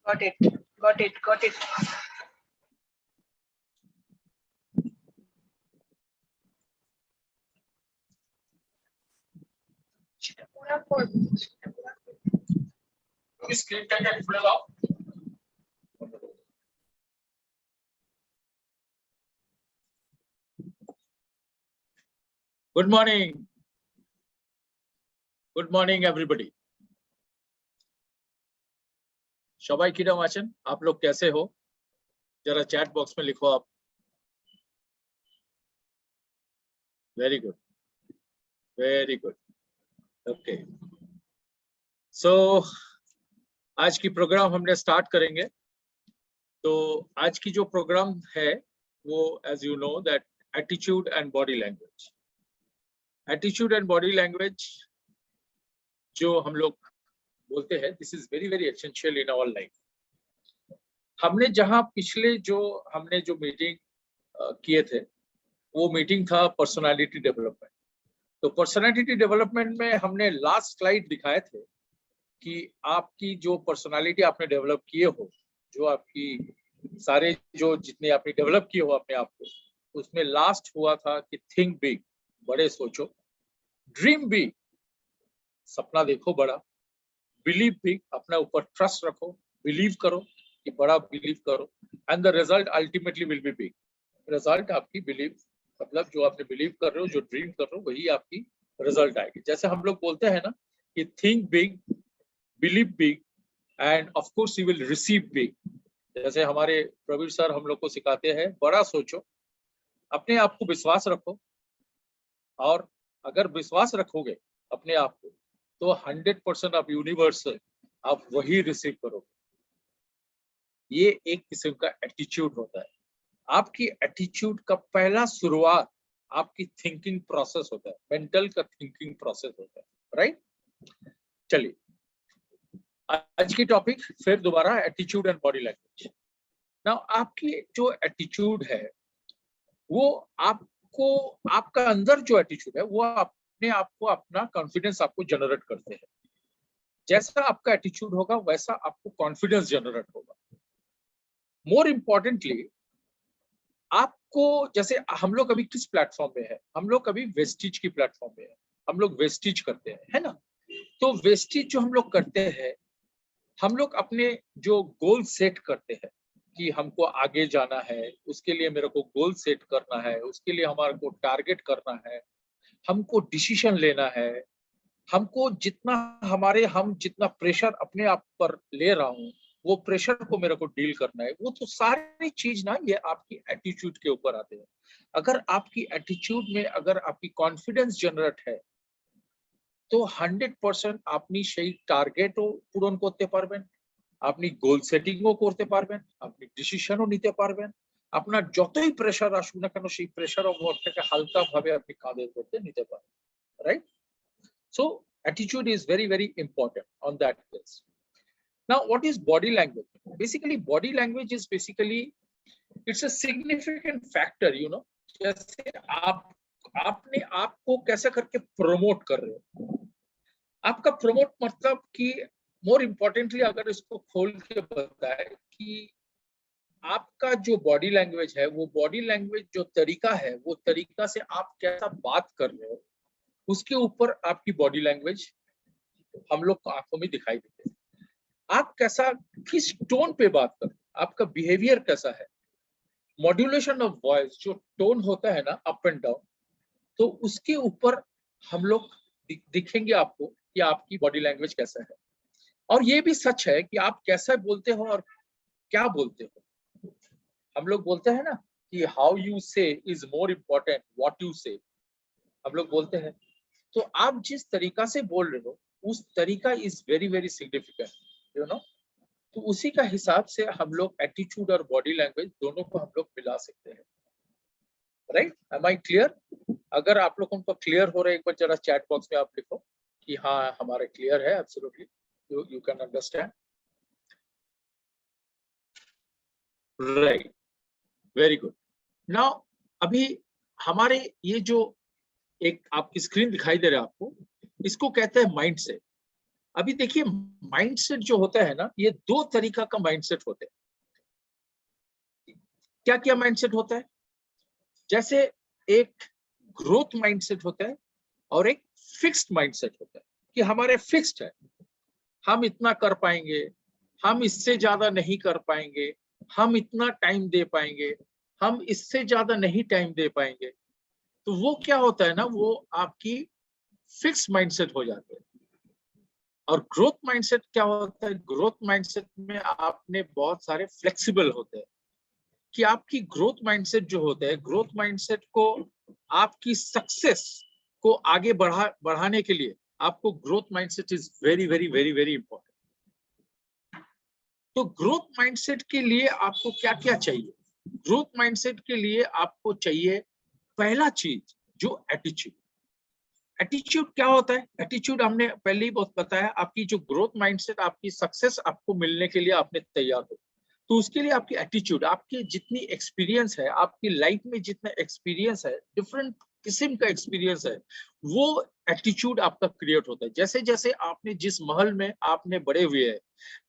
Got it. Got it. Got it. Screen can full off. Good morning. Good morning, everybody. सबाई किरम आचन, आप लोग कैसे हो? जरा चैट बॉक्स में लिखो आप. Very good. Very good. Okay. So आज की प्रोग्राम हमने स्टार्ट करेंगे. तो आज की जो प्रोग्राम है वो as you know that attitude and body language. Attitude and body language जो हम लोग बोलते हैं, this is very very essential in our life. हमने जहां पिछले जो हमने जो मीटिंग किए थे वो मीटिंग था पर्सनालिटी डेवलपमेंट. तो पर्सनालिटी डेवलपमेंट में हमने लास्ट स्लाइड दिखाए थे कि आपकी जो पर्सनालिटी आपने डेवलप किए हो, जो आपकी सारे जो जितने आपने डेवलप किए हो अपने आप को, उसमें लास्ट हुआ था कि थिंक बिग, बड़े सोचो, ड्रीम बिग, सपना देखो बड़ा, बिलीव बिग, अपना ऊपर ट्रस्ट रखो, बिलीव करो कि बड़ा बिलीव करो, and the result ultimately will be big. Result आपकी बिलीव मतलब जो आपने बिलीव कर रहे हो, जो ड्रीम कर रहे हो, वही आपकी रिजल्ट आएगी. जैसे हम लोग बोलते हैं ना कि think big, believe big end of course you will receive big. जैसे हमारे प्रवीण सर हम लोग को सिखाते हैं, बड़ा सोचो, अपने आप को विश्वास रखो, और अगर विश्वास रखोगे अपने आप को तो 100% आप यूनिवर्सल आप वही रिसीव करोगे. ये एक किस्म का एटीट्यूड होता है. आपकी एटीट्यूड का पहला शुरुआत आपकी थिंकिंग प्रोसेस होता है, मेंटल का थिंकिंग प्रोसेस होता है. राइट? चलिए आज की टॉपिक फिर दोबारा attitude and body language. Now आपकी जो एटीट्यूड है वो आपको, आपका अंदर जो एटीट्यूड है वो अपने आप को, अपना कॉन्फिडेंस आपको जनरेट करते हैं. जैसा आपका एटीट्यूड होगा वैसा आपको कॉन्फिडेंस जनरेट होगा. मोर इम्पोर्टेंटली आपको, जैसे हम लोग अभी किस प्लेटफॉर्म पे है, हम लोग अभी वेस्टिज की प्लेटफॉर्म पे है, हम लोग वेस्टिज करते हैं, है ना. तो वेस्टिज जो हम लोग करते हैं, हम लोग अपने जो गोल सेट करते हैं कि हमको आगे जाना है, उसके लिए मेरे को गोल सेट करना है, उसके लिए हमारे को टारगेट करना है, हमको डिसीजन लेना है, हमको जितना हम जितना प्रेशर अपने आप पर ले रहा हूँ वो प्रेशर को मेरे को डील करना है. वो तो सारी चीज ना ये आपकी एटीट्यूड के ऊपर आते हैं. अगर आपकी एटीट्यूड में अगर आपकी कॉन्फिडेंस जनरेट है तो 100% আপনি সেই টার্গেটও পূরণ করতে পারবেন, আপনি গোল সেটিংও করতে পারবেন, আপনি ডিসিশনও নিতে পারবেন, আপনার যতই প্রেসার আসুক না কেন সেই প্রেসার ওপরটাকে হালকা ভাবে আপনি কাঁধের করতে নিতে পারেন. Right? So attitude is very very important on that place. Now what is body language? Basically body language is basically it's a significant factor, you know. जैसे आपने आपको कैसा करके प्रमोट कर रहे हो. आपका प्रमोट मतलब कि मोर इम्पोर्टेंटली अगर इसको खोल के बताए कि आपका जो बॉडी लैंग्वेज है, वो बॉडी लैंग्वेज जो तरीका है, वो तरीका से आप कैसा बात कर रहे हो, उसके ऊपर आपकी बॉडी लैंग्वेज हम लोग को आंखों में दिखाई देते हैं. आप कैसा, किस टोन पे बात कर रहे हो, आपका बिहेवियर कैसा है, मॉड्यूलेशन ऑफ वॉइस जो टोन होता है ना अप एंड डाउन, तो उसके ऊपर हम लोग दिखेंगे आपको कि आपकी बॉडी लैंग्वेज कैसा है. और ये भी सच है कि आप कैसा बोलते हो और क्या बोलते हो. हम लोग बोलते हैं ना कि हाउ यू से is more important what you से, हम लोग बोलते हैं. तो आप जिस तरीका से बोल रहे हो उस तरीका is very very significant, you know. तो उसी का हिसाब से हम लोग एटीट्यूड और बॉडी लैंग्वेज दोनों को हम लोग मिला सकते हैं. राइट? Am I clear? अगर आप लोगों को क्लियर हो रहा है एक बार जरा चैट बॉक्स में आप लिखो कि हाँ हमारे क्लियर है. Absolutely you can understand. Right, very good. Now अभी हमारे ये जो एक आपकी स्क्रीन दिखाई दे रहा है आपको, इसको कहते हैं माइंड सेट. अभी देखिए माइंडसेट जो होता है ना, ये दो तरीका का माइंडसेट होता है। क्या क्या माइंडसेट होता है? जैसे एक ग्रोथ माइंडसेट होता है और एक फिक्स्ड माइंडसेट होता है कि हमारे फिक्स्ड है, हम इतना कर पाएंगे, हम इससे ज्यादा नहीं कर पाएंगे, हम इतना टाइम दे पाएंगे, हम इससे ज्यादा नहीं टाइम दे पाएंगे। तो वो क्या होता है ना, वो आपकी फिक्स माइंडसेट हो जाते हैं। और ग्रोथ माइंडसेट क्या होता है? ग्रोथ माइंडसेट में आपने बहुत सारे फ्लेक्सिबल होते हैं कि आपकी ग्रोथ माइंडसेट जो होता है, ग्रोथ माइंडसेट को आपकी सक्सेस को आगे बढ़ाने के लिए आपको growth mindset is very very very very important. तो ग्रोथ माइंडसेट के लिए आपको क्या क्या चाहिए? ग्रोथ माइंडसेट के लिए आपको चाहिए पहला चीज जो एटीट्यूड। एटीट्यूड क्या होता है? एटीट्यूड हमने पहले ही बहुत बताया, आपकी जो ग्रोथ माइंडसेट, आपकी सक्सेस आपको मिलने के लिए आपने तैयार हो, तो उसके लिए आपकी एटीट्यूड, आपकी जितनी एक्सपीरियंस है, आपकी लाइफ में जितना एक्सपीरियंस है, डिफरेंट किस्म का एक्सपीरियंस है, वो एटीट्यूड आपका क्रिएट होता है। जैसे जैसे आपने जिस महल में आपने बड़े हुए हैं,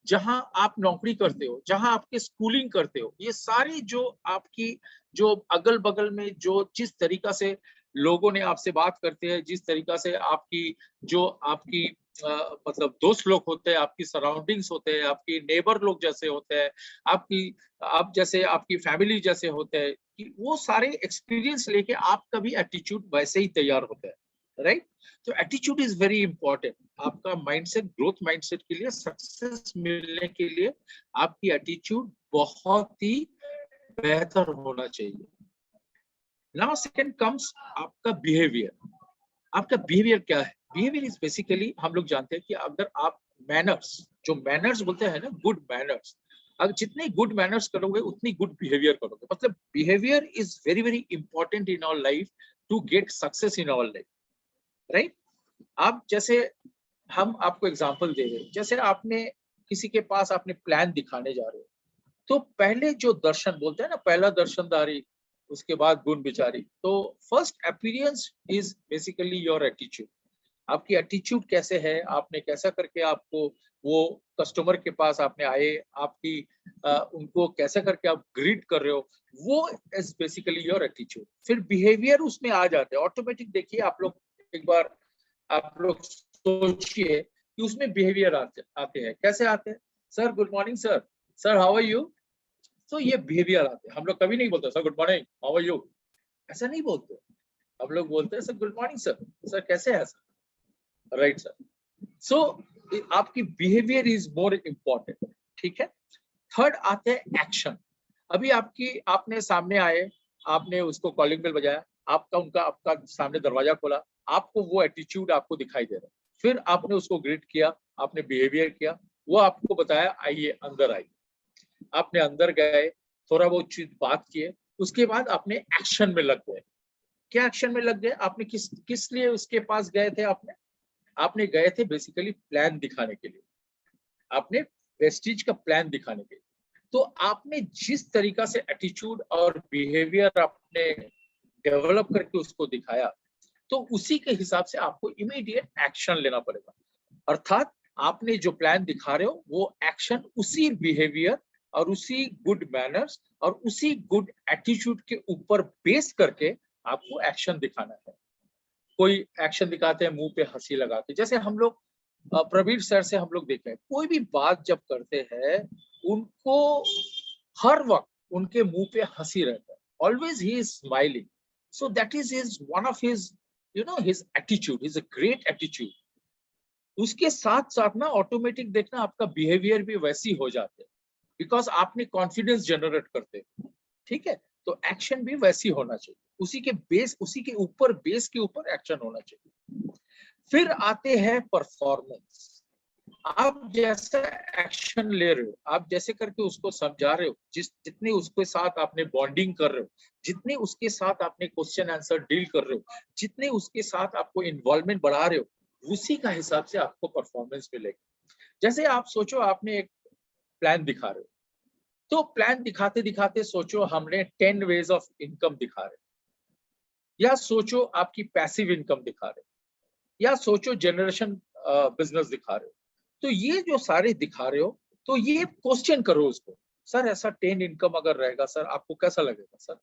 जहां आप नौकरी करते हो, जहां आपके स्कूलिंग करते हो, ये सारी जो आपकी जो अगल बगल में जो जिस तरीका से लोगों ने आपसे बात करते हैं, जिस तरीका से आपकी जो आपकी मतलब दोस्त लोग होते हैं, आपकी सराउंडिंग्स होते हैं, आपकी नेबर लोग जैसे होते हैं, आपकी आप जैसे आपकी फैमिली जैसे होते हैं, कि वो सारे एक्सपीरियंस लेके आपका भी एटीट्यूड वैसे ही तैयार होता है, राइट? तो एटीट्यूड इज वेरी इंपॉर्टेंट। आपका माइंडसेट, ग्रोथ माइंडसेट के लिए, सक्सेस मिलने के लिए आपकी एटीट्यूड बहुत ही बेहतर होना चाहिए। नाउ सेकंड कम्स आपका बिहेवियर। आपका बिहेवियर क्या है? बिहेवियर इज बेसिकली, हम लोग जानते हैं कि अगर आप मैनर्स, जो मैनर्स बोलते हैं ना, गुड मैनर्स, अगर जितने गुड मैनर्स करोगे उतनी गुड बिहेवियर करोगे। मतलब behaviour is very very important in our life to get success in our life, right? आप जैसे, हम आपको एग्जांपल दे रहे हैं, जैसे आपने किसी के पास आपने प्लान दिखाने जा रहे हो, तो पहले जो दर्शन बोलते हैं ना, पहला दर्शनदारी, उसके बाद गुण विचारी। तो first appearance is basically your attitude. आपकी एटीट्यूड कैसे है, आपने कैसा करके आपको वो कस्टमर के पास आपने आए, आपकी उनको कैसे करके आप ग्रीट कर रहे हो, वो इज बेसिकली योर एटीट्यूड। फिर बिहेवियर उसमें आ जाते हैं ऑटोमेटिक। देखिए आप लोग एक बार आप लोग सोचिए कि उसमें बिहेवियर आते हैं। कैसे आते हैं? Sir good morning sir, sir how are you. तो ये बिहेवियर आते हैं। हम लोग कभी नहीं बोलते sir good morning how are you, ऐसा नहीं बोलते। हम लोग बोलते हैं sir good morning sir, sir कैसे हैं सर, राइट सर। सो आपकी बिहेवियर इज मोर इम्पोर्टेंट, ठीक है। थर्ड आते हैं एक्शन। अभी आपने सामने आए, आपने उसको कॉलिंग बेल बजाया, आपका सामने दरवाजा खोला, आपको वो एटीट्यूड आपको दिखाई दे रहा है। फिर आपने उसको ग्रीट किया, आपने बिहेवियर किया, वो आपको बताया आइए अंदर आइए। आपने अंदर गए, थोड़ा बहुत चीज बात किए, उसके बाद आपने एक्शन में लग गए। क्या एक्शन में लग गए? आपने किस लिए उसके पास गए थे? आपने गए थे बेसिकली प्लान दिखाने के लिए, आपने वेस्टिज का प्लान दिखाने के लिए। तो आपने जिस तरीका से एटीट्यूड और बिहेवियर आपने डेवलप करके उसको दिखाया, तो उसी के हिसाब से आपको इमीडिएट एक्शन लेना पड़ेगा। अर्थात आपने जो प्लान दिखा रहे हो, वो एक्शन उसी बिहेवियर और उसी गुड मैनर्स और उसी गुड एटीट्यूड के ऊपर बेस करके आपको एक्शन दिखाना है। कोई एक्शन दिखाते हैं मुंह पे हंसी लगा के, जैसे हम लोग प्रवीण सर से हम लोग देख रहे हैं, कोई भी बात जब करते हैं, उनको हर वक्त उनके मुंह पे हंसी रहता है, always he is smiling. So that is his one of his his attitude, his a great attitude. उसके साथ साथ ना ऑटोमेटिक देखना आपका बिहेवियर भी वैसी हो जाते हैं, बिकॉज आपने कॉन्फिडेंस जनरेट करते हैं, ठीक है। तो एक्शन भी वैसी होना चाहिए, उसी के ऊपर बेस के ऊपर एक्शन होना चाहिए। फिर आते हैं परफॉर्मेंस। आप जैसा एक्शन ले रहे हो, आप जैसे करके उसको समझा रहे हो, जितने उसके साथ आपने बॉन्डिंग कर रहे हो, जितने उसके साथ आपने क्वेश्चन आंसर डील कर रहे हो, जितने उसके साथ आपको इन्वॉल्वमेंट बढ़ा रहे हो, उसी का हिसाब से आपको परफॉर्मेंस मिलेगा। जैसे आप सोचो आपने एक प्लान दिखा रहे हो, तो प्लान दिखाते दिखाते सोचो हमने 10 वेज ऑफ इनकम दिखा रहे, या सोचो आपकी पैसिव इनकम दिखा रहे, या सोचो जनरेशन बिजनेस दिखा रहे हो, तो ये जो सारे दिखा रहे हो, तो ये क्वेश्चन करो उसको, सर ऐसा 10 इनकम अगर रहेगा सर आपको कैसा लगेगा सर?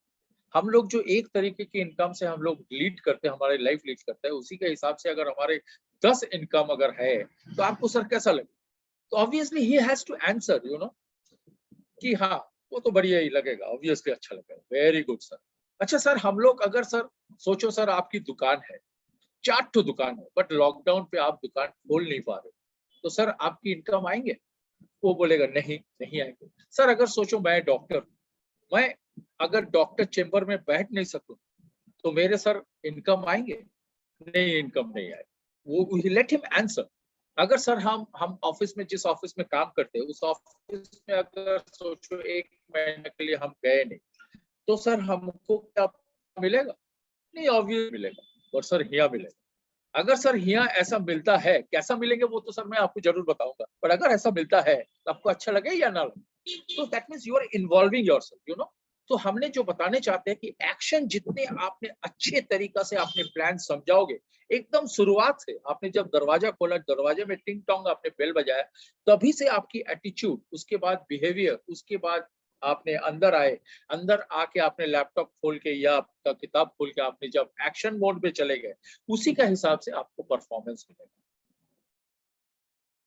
हम लोग जो एक तरीके की इनकम से हम लोग लीड करते हैं, हमारी लाइफ लीड करते हैं, उसी के हिसाब से अगर हमारे 10 इनकम अगर है तो आपको सर कैसा लगेगा? तो ऑब्वियसली ही has to answer, you know, कि हाँ वो तो बढ़िया ही लगेगा, ऑब्वियसली अच्छा लगेगा, वेरी गुड सर। अच्छा सर, हम लोग अगर सर सोचो सर आपकी दुकान है, 4 ठो दुकान है, बट लॉकडाउन पे आप दुकान खोल नहीं पा रहे, तो सर आपकी इनकम आएंगे? वो बोलेगा नहीं, नहीं आएंगे। सर अगर सोचो मैं डॉक्टर, मैं अगर डॉक्टर चेंबर में बैठ नहीं सकूं तो मेरे सर इनकम आएंगे? नहीं, इनकम नहीं आए। वो लेट हिम आंसर। अगर सर हम ऑफिस में, जिस ऑफिस में काम करते हैं, उस ऑफिस में अगर सोचो 1 महीने के लिए हम गए नहीं, तो सर हमको क्या मिलेगा? नहीं, ऑब्वियस मिलेगा, और सर हिया मिलेगा। अगर सर यहाँ ऐसा मिलता है, कैसा मिलेंगे वो तो सर मैं आपको जरूर बताऊंगा, पर अगर ऐसा मिलता है तो आपको अच्छा लगे या ना लगे, तो that means you are involving yourself, you know. तो हमने जो बताने चाहते हैं कि एक्शन जितने आपने अच्छे तरीका से आपने प्लान समझाओगे, एकदम शुरुआत से आपने जब दरवाजा खोला, दरवाजे में टिंग टोंग आपने बेल बजाया, तभी से आपकी एटीट्यूड, उसके बाद बिहेवियर, उसके बाद आपने अंदर आए, अंदर आके आपने लैपटॉप खोल के या आपका किताब खोल के आपने जब एक्शन मोड पे चले गए, उसी का हिसाब से आपको परफॉर्मेंस मिलेगा।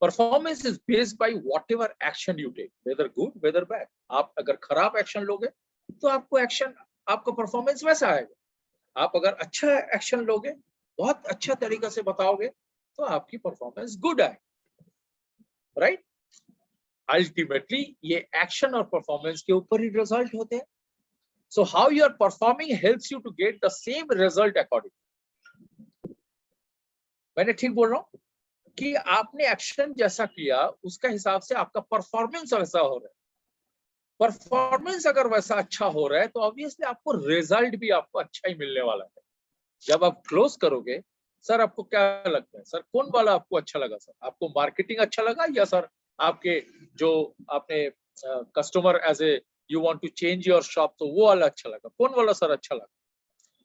Performance is based by whatever action you take, whether good whether bad. आप अगर खराब एक्शन लोगे तो आपको एक्शन, आपका परफॉर्मेंस वैसा आएगा। आप अगर अच्छा एक्शन लोगे, बहुत अच्छा तरीका से बताओगे, तो आपकी परफॉर्मेंस गुड आएगी, राइट? अल्टीमेटली ये एक्शन और परफॉर्मेंस के ऊपर ही रिजल्ट होते हैं। So how you are performing helps you to get the same result according. मैंने ठीक बोल रहा हूँ कि आपने एक्शन जैसा किया, उसका हिसाब से आपका परफॉर्मेंस वैसा हो रहा है। परफॉर्मेंस अगर वैसा अच्छा हो रहा है तो ऑब्वियसली आपको रिजल्ट भी आपको अच्छा ही मिलने वाला है। जब आप क्लोज करोगे, सर आपको क्या लगता है सर, कौन वाला आपको अच्छा लगा? सर आपको मार्केटिंग अच्छा लगा, या सर आपके जो आपने customer as a you want to change your shop, तो वो वाला अच्छा लगा? कौन वाला सर अच्छा लगा?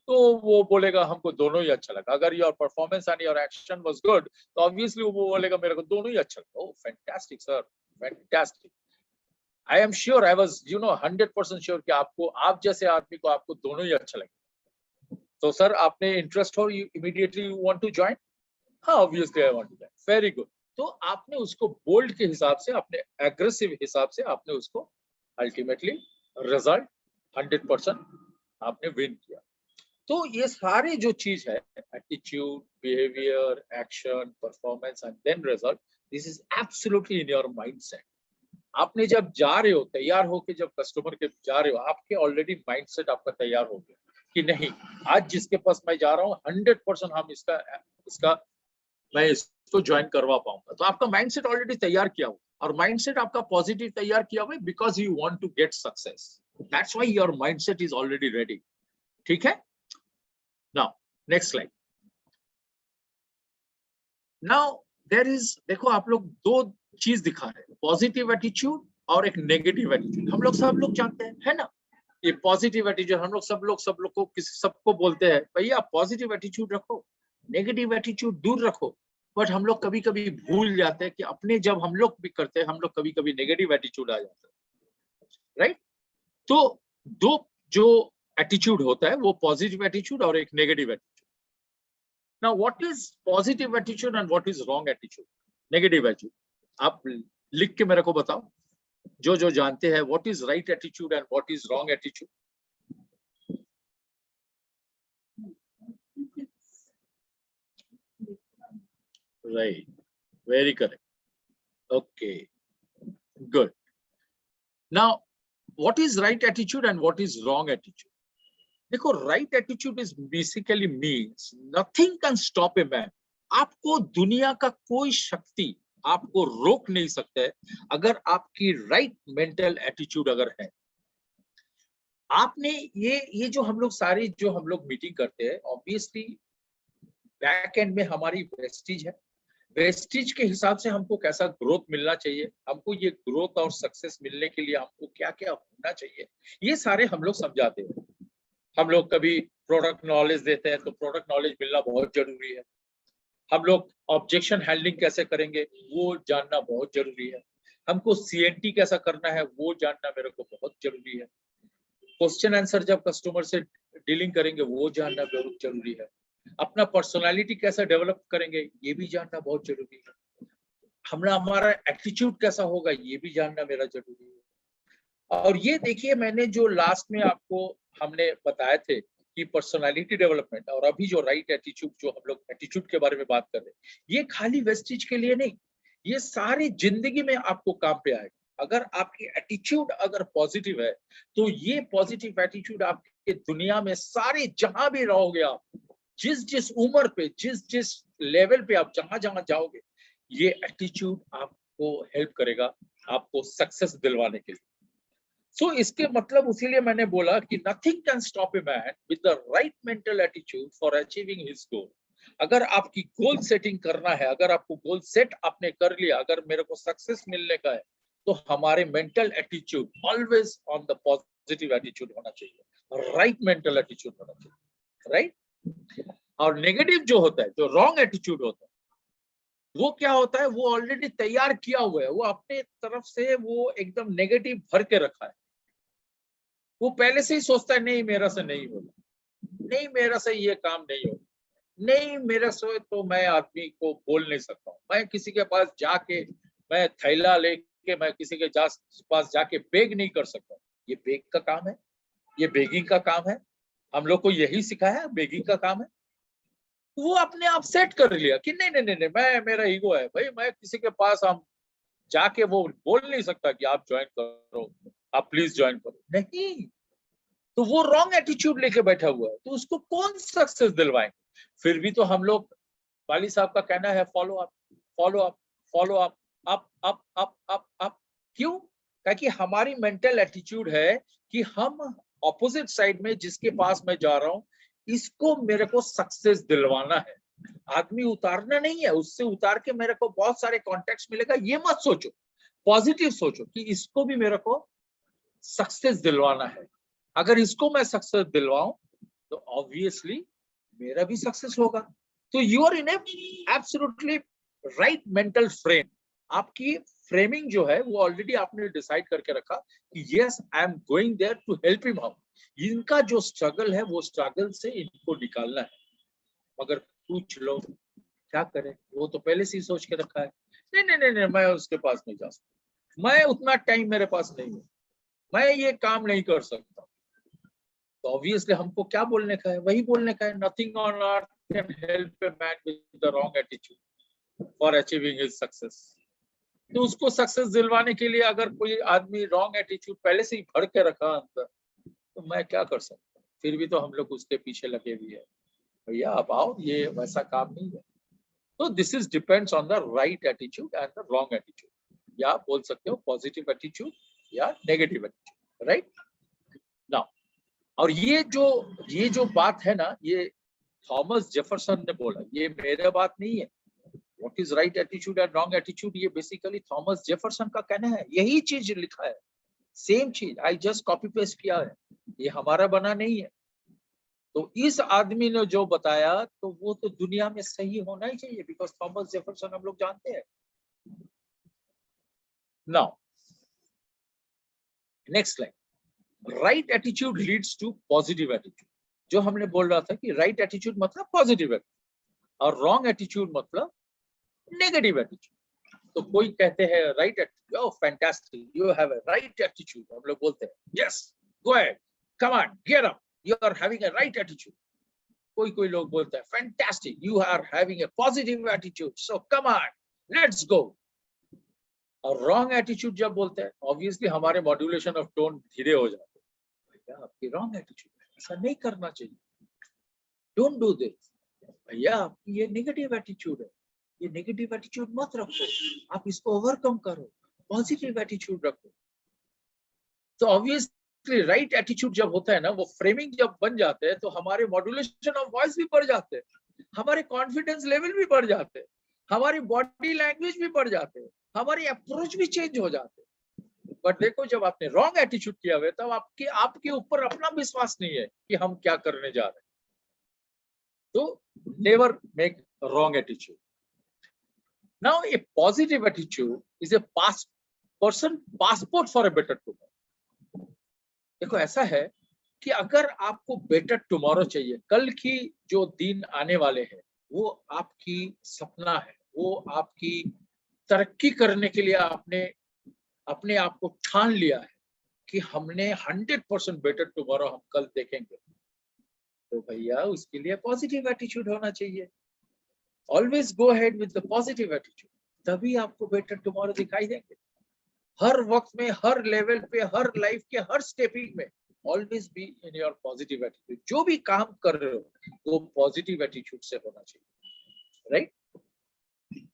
तो वो बोलेगा हमको दोनों ही अच्छा लगा। अगर your performance and your action was good, तो ऑब्वियसली वो बोलेगा मेरे को दोनों ही अच्छा लगा। Oh fantastic sir, fantastic. I am sure, I was 100% sure कि आपको, आप जैसे आदमी को आपको दोनों ही अच्छा लगे। तो सर आपने इंटरेस्ट हो, you immediately you want to join? हाँ, obviously I want to join. Very good. तो आपने उसको बोल्ड के हिसाब से, अपने एग्रेसिव हिसाब से आपने उसको अल्टीमेटली रिजल्ट 100% आपने विन किया। तो ये सारे जो चीज है, attitude, behaviour, action, performance and then result, this is absolutely in your mindset. आपने जब जा रहे हो, तैयार होके जब कस्टमर के जा रहे हो, आपके ऑलरेडी माइंडसेट आपका तैयार हो गया कि नहीं, आज जिसके पास मैं जा रहा हूँ 100% हम इसका इसका मैं इसको ज्वाइन करवा पाऊंगा। तो आपका माइंडसेट ऑलरेडी तैयार किया हुआ, और माइंडसेट आपका पॉजिटिव तैयार किया हुआ, because you want to get success. That's why your mindset is already ready. ठीक है? Now next slide. Now there is, देखो आप लोग दो चीज दिखा रहे हैं, पॉजिटिव एटीट्यूड और एक नेगेटिव एटीट्यूड। हम लोग सब लोग जानते हैं, है ना? ये पॉजिटिव एटीट्यूड हम लोग सब लोग को सबको बोलते हैं भैया पॉजिटिव एटीट्यूड रखो, नेगेटिव एटीट्यूड दूर रखो। बट हम लोग कभी कभी भूल जाते हैं कि अपने, जब हम लोग भी करते हैं, हम लोग कभी कभी नेगेटिव एटीट्यूड आ जाता है, राइट? तो दो जो एटीट्यूड होता है, वो पॉजिटिव एटीट्यूड और एक negative attitude. Now what is positive attitude and what is wrong attitude, negative attitude? आप लिख के मेरे को बताओ, जो जो जानते हैं, what is right attitude and what is wrong attitude? Right. Very correct. Okay. Good. Now, what is right attitude and what is wrong attitude? देखो, right attitude is basically means nothing can stop a man. आपको दुनिया का कोई शक्ति आपको रोक नहीं सकता है, अगर आपकी right mental attitude अगर है। आपने ये जो हम लोग सारी जो हम लोग मीटिंग करते हैं, ऑब्वियसली बैक एंड में हमारी वेस्टीज है। वेस्टिज के हिसाब से हमको कैसा ग्रोथ मिलना चाहिए, हमको ये ग्रोथ और सक्सेस मिलने के लिए हमको क्या क्या होना चाहिए, ये सारे हम लोग समझाते हैं। हम लोग कभी प्रोडक्ट नॉलेज देते हैं, तो प्रोडक्ट नॉलेज मिलना बहुत जरूरी है। हम लोग ऑब्जेक्शन हैंडलिंग कैसे करेंगे वो जानना बहुत जरूरी है। हमको CNT कैसा करना है वो जानना मेरे को बहुत जरूरी है। क्वेश्चन आंसर जब कस्टमर से डीलिंग करेंगे वो जानना बहुत जरूरी है। अपना पर्सनालिटी कैसा डेवलप करेंगे ये भी जानना बहुत जरूरी है। हमारा एटीट्यूड कैसा होगा ये भी जानना मेरा जरूरी है। और ये देखिए मैंने जो लास्ट में आपको हमने बताए थे कि पर्सनालिटी डेवलपमेंट और अभी जो राइट एटीट्यूड जो हम लोग एटीट्यूड के बारे में बात कर रहे हैं ये खाली वेस्टेज के लिए नहीं, ये सारी जिंदगी में आपको काम पे आएगा। अगर आपकी एटीट्यूड अगर पॉजिटिव है तो ये पॉजिटिव एटीट्यूड आपके दुनिया में सारे जहां भी रहोगे आप, जिस जिस उम्र पे जिस जिस लेवल पे आप जहां जहां जाओगे, ये एटीट्यूड आपको हेल्प करेगा आपको सक्सेस दिलवाने के लिए। सो इसके मतलब इसीलिए मैंने बोला कि nothing can stop a man with the right mental attitude for achieving his goal. अगर आपकी गोल सेटिंग करना है, अगर आपको गोल सेट आपने कर लिया, अगर मेरे को सक्सेस मिलने का है तो हमारे mental attitude always on the positive attitude होना चाहिए, राइट मेंटल एटीट्यूड होना चाहिए, राइट। और नेगेटिव जो होता है, जो रॉन्ग एटीट्यूड होता है, वो क्या होता है, वो ऑलरेडी तैयार किया हुआ है, वो अपने तरफ से वो एकदम नेगेटिव भर के रखा है। वो पहले से ही सोचता है नहीं मेरा से नहीं होगा, नहीं मेरा से ये काम नहीं होगा, नहीं मेरे से तो मैं आदमी को बोल नहीं सकता हूँ, मैं किसी के पास जाके मैं थैला लेके मैं किसी के पास जाके बेग नहीं कर सकता। ये बेग का काम है, ये बेगिंग का काम है, हम लोग को यही सिखाया है, बेगिंग का काम है। वो अपने आप सेट कर लिया कि नहीं नहीं नहीं, नहीं मैं, मेरा ईगो है भाई, मैं किसी के पास हम जाके वो बोल नहीं सकता कि आप ज्वाइन करो, आप प्लीज ज्वाइन करो, नहीं। तो वो रॉन्ग एटीट्यूड लेके बैठा हुआ है, तो उसको कौन सक्सेस दिलवाएंगे। फिर भी तो हम लोग, वाली साहब का कहना है follow up follow up follow up, up up up up up. क्यों? ताकि हमारी मेंटल एटीट्यूड है कि हम ऑपोजिट साइड में जिसके पास मैं जा रहा हूं इसको मेरे को सक्सेस दिलवाना है। आदमी उतारना नहीं है, उससे उतार के मेरे को बहुत सारे कॉन्टेक्ट मिलेगा, ये मत सोचो, पॉजिटिव सोचो कि इसको भी मेरे को सक्सेस दिलवाना है। अगर इसको मैं सक्सेस दिलवाऊं तो ऑब्वियसली मेरा भी सक्सेस होगा। तो you are in absolutely right mental frame. आपकी फ्रेमिंग जो है वो ऑलरेडी आपने डिसाइड करके रखा कि yes I am going there to help him out. इनका जो स्ट्रगल है वो स्ट्रगल से इनको निकालना है। मगर पूछ लो क्या करें, वो तो पहले से ही सोच के रखा है, नहीं नहीं नहीं, नहीं मैं उसके पास नहीं जा सकता, मैं उतना टाइम मेरे पास नहीं है, मैं ये काम नहीं कर सकता। तो ऑब्वियसली हमको क्या बोलने का है, वही बोलने का है, nothing on earth can help a man with the wrong attitude for achieving his success. तो उसको सक्सेस दिलवाने के लिए अगर कोई आदमी रॉन्ग एटीट्यूड पहले से ही भर के रखा अंदर, तो मैं क्या कर सकता हूँ। फिर भी तो हम लोग उसके पीछे लगे हुए हैं, भैया आप आओ, ये वैसा काम नहीं है। तो this is depends on the right attitude and the wrong attitude, या आप बोल सकते हो पॉजिटिव एटीट्यूड या नेगेटिव एटीट्यूड, राइट नाउ। और ये जो बात है ना, ये थॉमस जेफरसन ने बोला, ये मेरा बात नहीं है। What is right attitude and wrong attitude, ये बेसिकली थॉमस जेफरसन का कहना है, यही चीज लिखा है, सेम चीज आई जस्ट कॉपी पेस्ट किया है, ये हमारा बना नहीं है। तो इस आदमी ने जो बताया तो वो तो दुनिया में सही होना ही चाहिए, बिकॉज थॉमस जेफरसन हम लोग जानते हैं। Now next line, right attitude leads to positive attitude. जो हमने बोल रहा था कि राइट एटीट्यूड मतलब पॉजिटिव एटीट्यूड और रॉन्ग एटीट्यूड मतलब नेगेटिव एटीट्यूड। तो कोई कहते हैं right attitude, oh fantastic you have a right attitude, हम लोग बोलते हैं yes go ahead come on get up you are having a right attitude. कोई लोग बोलते हैं fantastic you are having a positive attitude, so come on let's go. और wrong attitude जब बोलते हैं ऑब्वियसली हमारे मॉड्यूलेशन ऑफ टोन धीरे हो जाते हैं, भैया आपकी रॉन्ग एटीट्यूड, ऐसा नहीं करना चाहिए, डोंट डू दिस, भैया आपकी ये नेगेटिव एटीट्यूड है, ये नेगेटिव एटीट्यूड मत रखो, आप इसको ओवरकम करो, पॉजिटिव एटीट्यूड रखो। तो ऑब्वियसली राइट एटीट्यूड जब होता है ना, वो फ्रेमिंग जब बन जाते हैं तो हमारे मॉड्यूलेशन ऑफ वॉइस भी बढ़ जाते हैं, हमारे कॉन्फिडेंस लेवल भी बढ़ जाते हैं, हमारी बॉडी लैंग्वेज भी बढ़ जाते हैं, हमारी अप्रोच भी चेंज हो जाते हैं। बट देखो जब आपने रॉन्ग एटीट्यूड किया हुआ है तब आपके ऊपर अपना विश्वास नहीं है कि हम क्या करने जा रहे हैं। तो never make wrong attitude, Now a positive attitude is a passport for a better tomorrow. देखो ऐसा है कि अगर आपको बेटर टुमारो चाहिए, कल की जो दिन आने वाले हैं वो आपकी सपना है, वो आपकी तरक्की करने के लिए आपने अपने आप को ठान लिया है कि हमने 100% बेटर टुमारो हम कल देखेंगे, तो भैया उसके लिए पॉजिटिव एटीट्यूड होना चाहिए। Always go ahead with the positive attitude, तभी आपको बेटर टुमारो दिखाई देंगे। हर वक्त में, हर लेवल पे, हर लाइफ के हर स्टेपिंग में always be in your positive attitude. जो भी काम कर रहे हो वो पॉजिटिव एटीट्यूड से होना चाहिए, राइट?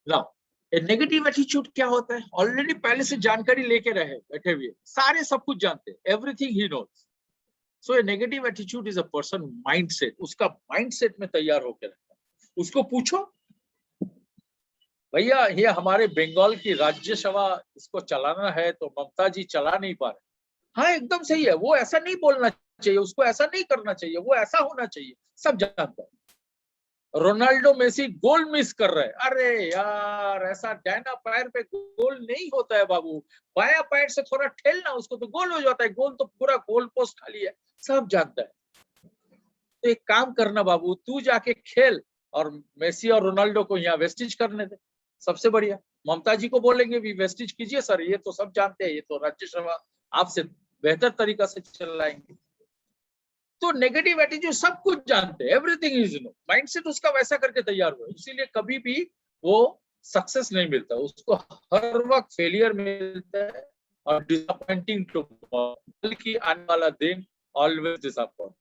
नाउ ए नेगेटिव एटीट्यूड क्या होता है? ऑलरेडी पहले से जानकारी लेके रहे बैठे हुए, सारे सब कुछ जानते हैं, एवरीथिंग ही knows. So a negative attitude is a person mindset, उसका माइंडसेट में तैयार होकर रहता है। उसको पूछो भैया ये हमारे बंगाल की राज्यसभा इसको चलाना है तो ममता जी चला नहीं पा रहे, हाँ एकदम सही है, वो ऐसा नहीं बोलना चाहिए, उसको ऐसा नहीं करना चाहिए, वो ऐसा होना चाहिए, सब जानता है। रोनाल्डो मेसी गोल मिस कर रहे हैं, अरे यार ऐसा डायना पैर पे गोल नहीं होता है बाबू, बाया पैर से थोड़ा ठेलना उसको तो गोल हो जाता है, गोल तो पूरा गोल पोस्ट खाली है, सब जानता है। तो एक काम करना बाबू, तू जाके खेल और मेसी और रोनाल्डो को यहाँ वेस्टेज करने दे, सबसे बढ़िया। ममता जी को बोलेंगे भी वेस्टेज कीजिए सर, ये तो सब जानते हैं, ये तो राज्यसभा आपसे बेहतर तरीका से चलाएंगे। तो नेगेटिव एटीट्यूड सब कुछ जानते हैं, एवरीथिंग इज नो, माइंडसेट उसका वैसा करके तैयार हुआ है, इसीलिए कभी भी वो सक्सेस नहीं मिलता, उसको हर वक्त फेलियर मिलता है और डिसअपॉइंटिंग टू कल की आने वाला दिन ऑलवेज डिसअपॉइंट।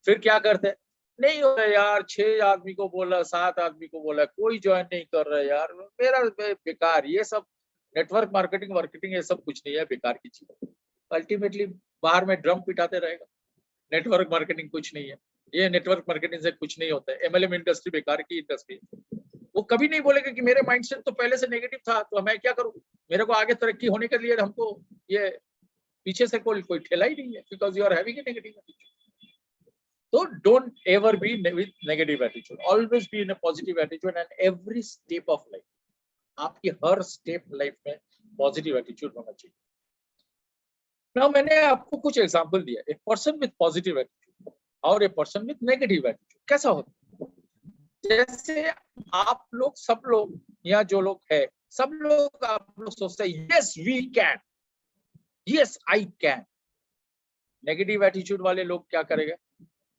फिर क्या करते हैं, नहीं हो रहा यार, 6 आदमी को बोला, 7 आदमी को बोला, कोई ज्वाइन नहीं कर रहा यार, मेरा बेकार, ये सब नेटवर्क मार्केटिंग ये सब कुछ नहीं है, बेकार की चीज। अल्टीमेटली बाहर में ड्रम पिटाते रहेगा, नेटवर्क मार्केटिंग कुछ नहीं है, ये नेटवर्क मार्केटिंग से कुछ नहीं होता है, एमएलएम इंडस्ट्री बेकार की इंडस्ट्री। वो कभी नहीं बोलेगा कि मेरे माइंडसेट तो पहले से नेगेटिव था तो मैं क्या करूं, मेरे को आगे तरक्की होने के लिए हमको ये पीछे से कोई ठेला ही नहीं है, because you are having a negative attitude. So don't ever be with negative attitude. Always be in a positive attitude and every step of life. आपकी हर स्टेप लाइफ में पॉजिटिव एटीट्यूड होना चाहिए। Now मैंने आपको कुछ एग्जांपल दिया, एक person with positive attitude और एक पर्सन विद नेगेटिव एटीट्यूड कैसा होता है। जैसे आप लोग, सब लोग यहाँ जो लोग है, सब लोग आप लोग सोचते हैं yes we can, yes I can. Negative attitude वाले लोग क्या करेंगे,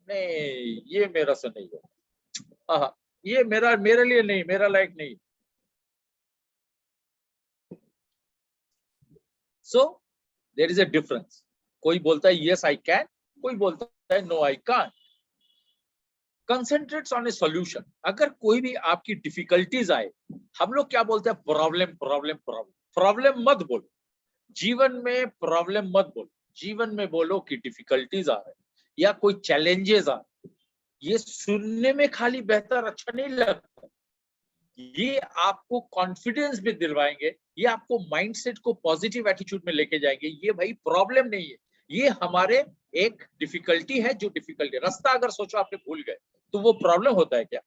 नहीं ये मेरा से नहीं है, ये मेरे लिए नहीं, मेरा लायक नहीं। So there is a difference, कोई बोलता है यस आई कैन, कोई बोलता है no I can't. Concentrates on a solution. अगर कोई भी आपकी डिफिकल्टीज आए, हम लोग क्या बोलते हैं, प्रॉब्लम प्रॉब्लम प्रॉब्लम। प्रॉब्लम मत बोलो, जीवन में प्रॉब्लम मत बोलो, जीवन में बोलो कि डिफिकल्टीज आ रहे या कोई चैलेंजेस आ रहे। ये सुनने में खाली बेहतर अच्छा नहीं लगता, ये आपको कॉन्फिडेंस भी दिलवाएंगे, ये आपको माइंडसेट को पॉजिटिव एटीट्यूड में लेके जाएंगे। ये भाई प्रॉब्लम नहीं है, ये हमारे एक डिफिकल्टी है, जो डिफिकल्टी रास्ता अगर सोचो आपने भूल गए तो वो प्रॉब्लम होता है क्या?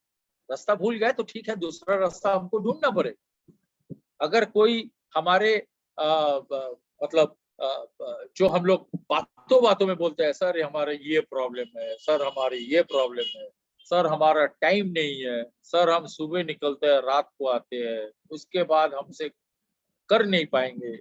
रास्ता भूल गए तो ठीक है, दूसरा रास्ता हमको ढूंढना पड़ेगा। अगर कोई हमारे मतलब जो हम लोग बातों में बोलते हैं, सर हमारे ये प्रॉब्लम है, सर हमारी ये प्रॉब्लम है, सर हमारा टाइम नहीं है, सर हम सुबह निकलते हैं रात को आते हैं, उसके बाद हमसे कर नहीं पाएंगे।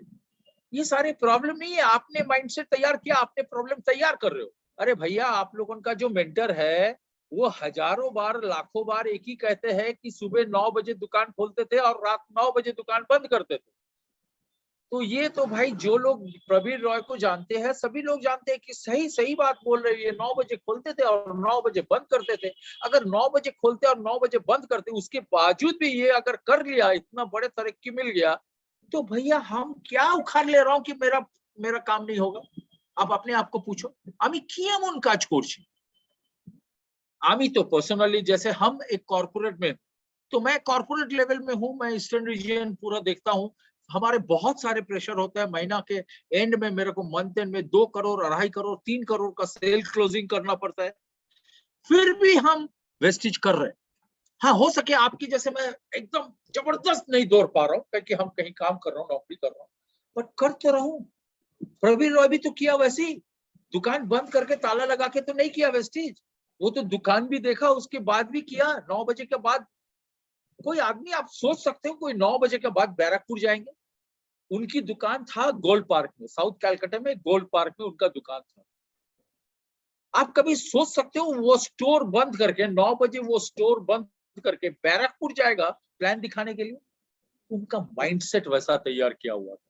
ये सारे प्रॉब्लम नहीं है, आपने माइंडसेट तैयार किया, आपने प्रॉब्लम तैयार कर रहे हो। अरे भैया आप लोगों का जो मेंटर है वो हजारों बार, लाखों बार एक ही कहते हैं कि सुबह 9 बजे दुकान खोलते थे और रात 9 बजे दुकान बंद करते थे। तो ये तो भाई जो लोग प्रवीण रॉय को जानते हैं, सभी लोग जानते हैं कि सही बात बोल रही है। 9 बजे खोलते थे और 9 बजे बंद करते थे। अगर 9 बजे खोलते और 9 बजे बंद करते, उसके बावजूद भी ये अगर कर लिया, इतना बड़े तरक्की मिल गया, तो भैया हम क्या उखाड़ ले रहा हूँ कि मेरा काम नहीं होगा। आप अपने आप को पूछो, আমি কি এমন কাজ করছি। আমি तो पर्सनली, जैसे हम एक कॉर्पोरेट में, तो मैं कॉर्पोरेट लेवल में हूँ, मैं ईस्टर्न रीजन पूरा देखता हूँ, हमारे बहुत सारे प्रेशर होता है। महीना के एंड में मेरे को मंथ एंड में 2 करोड़, 2.5 करोड़, 3 करोड़ का सेल क्लोजिंग करना पड़ता है, फिर भी हम वेस्टेज कर रहे हैं। हाँ, हो सके आपकी जैसे मैं एकदम जबरदस्त नहीं दौड़ पा रहा हूँ, क्योंकि हम कहीं काम कर रहा हूँ, नौकरी कर रहा हूँ, बट कर तो रहा हूँ। प्रवीण रॉय भी तो किया वैसे ही, दुकान बंद करके ताला लगा के तो नहीं किया वेस्टीज, वो तो दुकान भी देखा, उसके बाद भी किया। 9 बजे के बाद कोई आदमी, आप सोच सकते हो कोई 9 बजे के बाद बैरकपुर जाएंगे? उनकी दुकान था गोल्ड पार्क में, साउथ कैलकाटा में गोल्ड पार्क में उनका दुकान था। आप कभी सोच सकते हो वो स्टोर बंद करके 9 बजे वो स्टोर बंद करके बैरकपुर जाएगा प्लान दिखाने के लिए? उनका माइंडसेट वैसा तैयार किया हुआ था।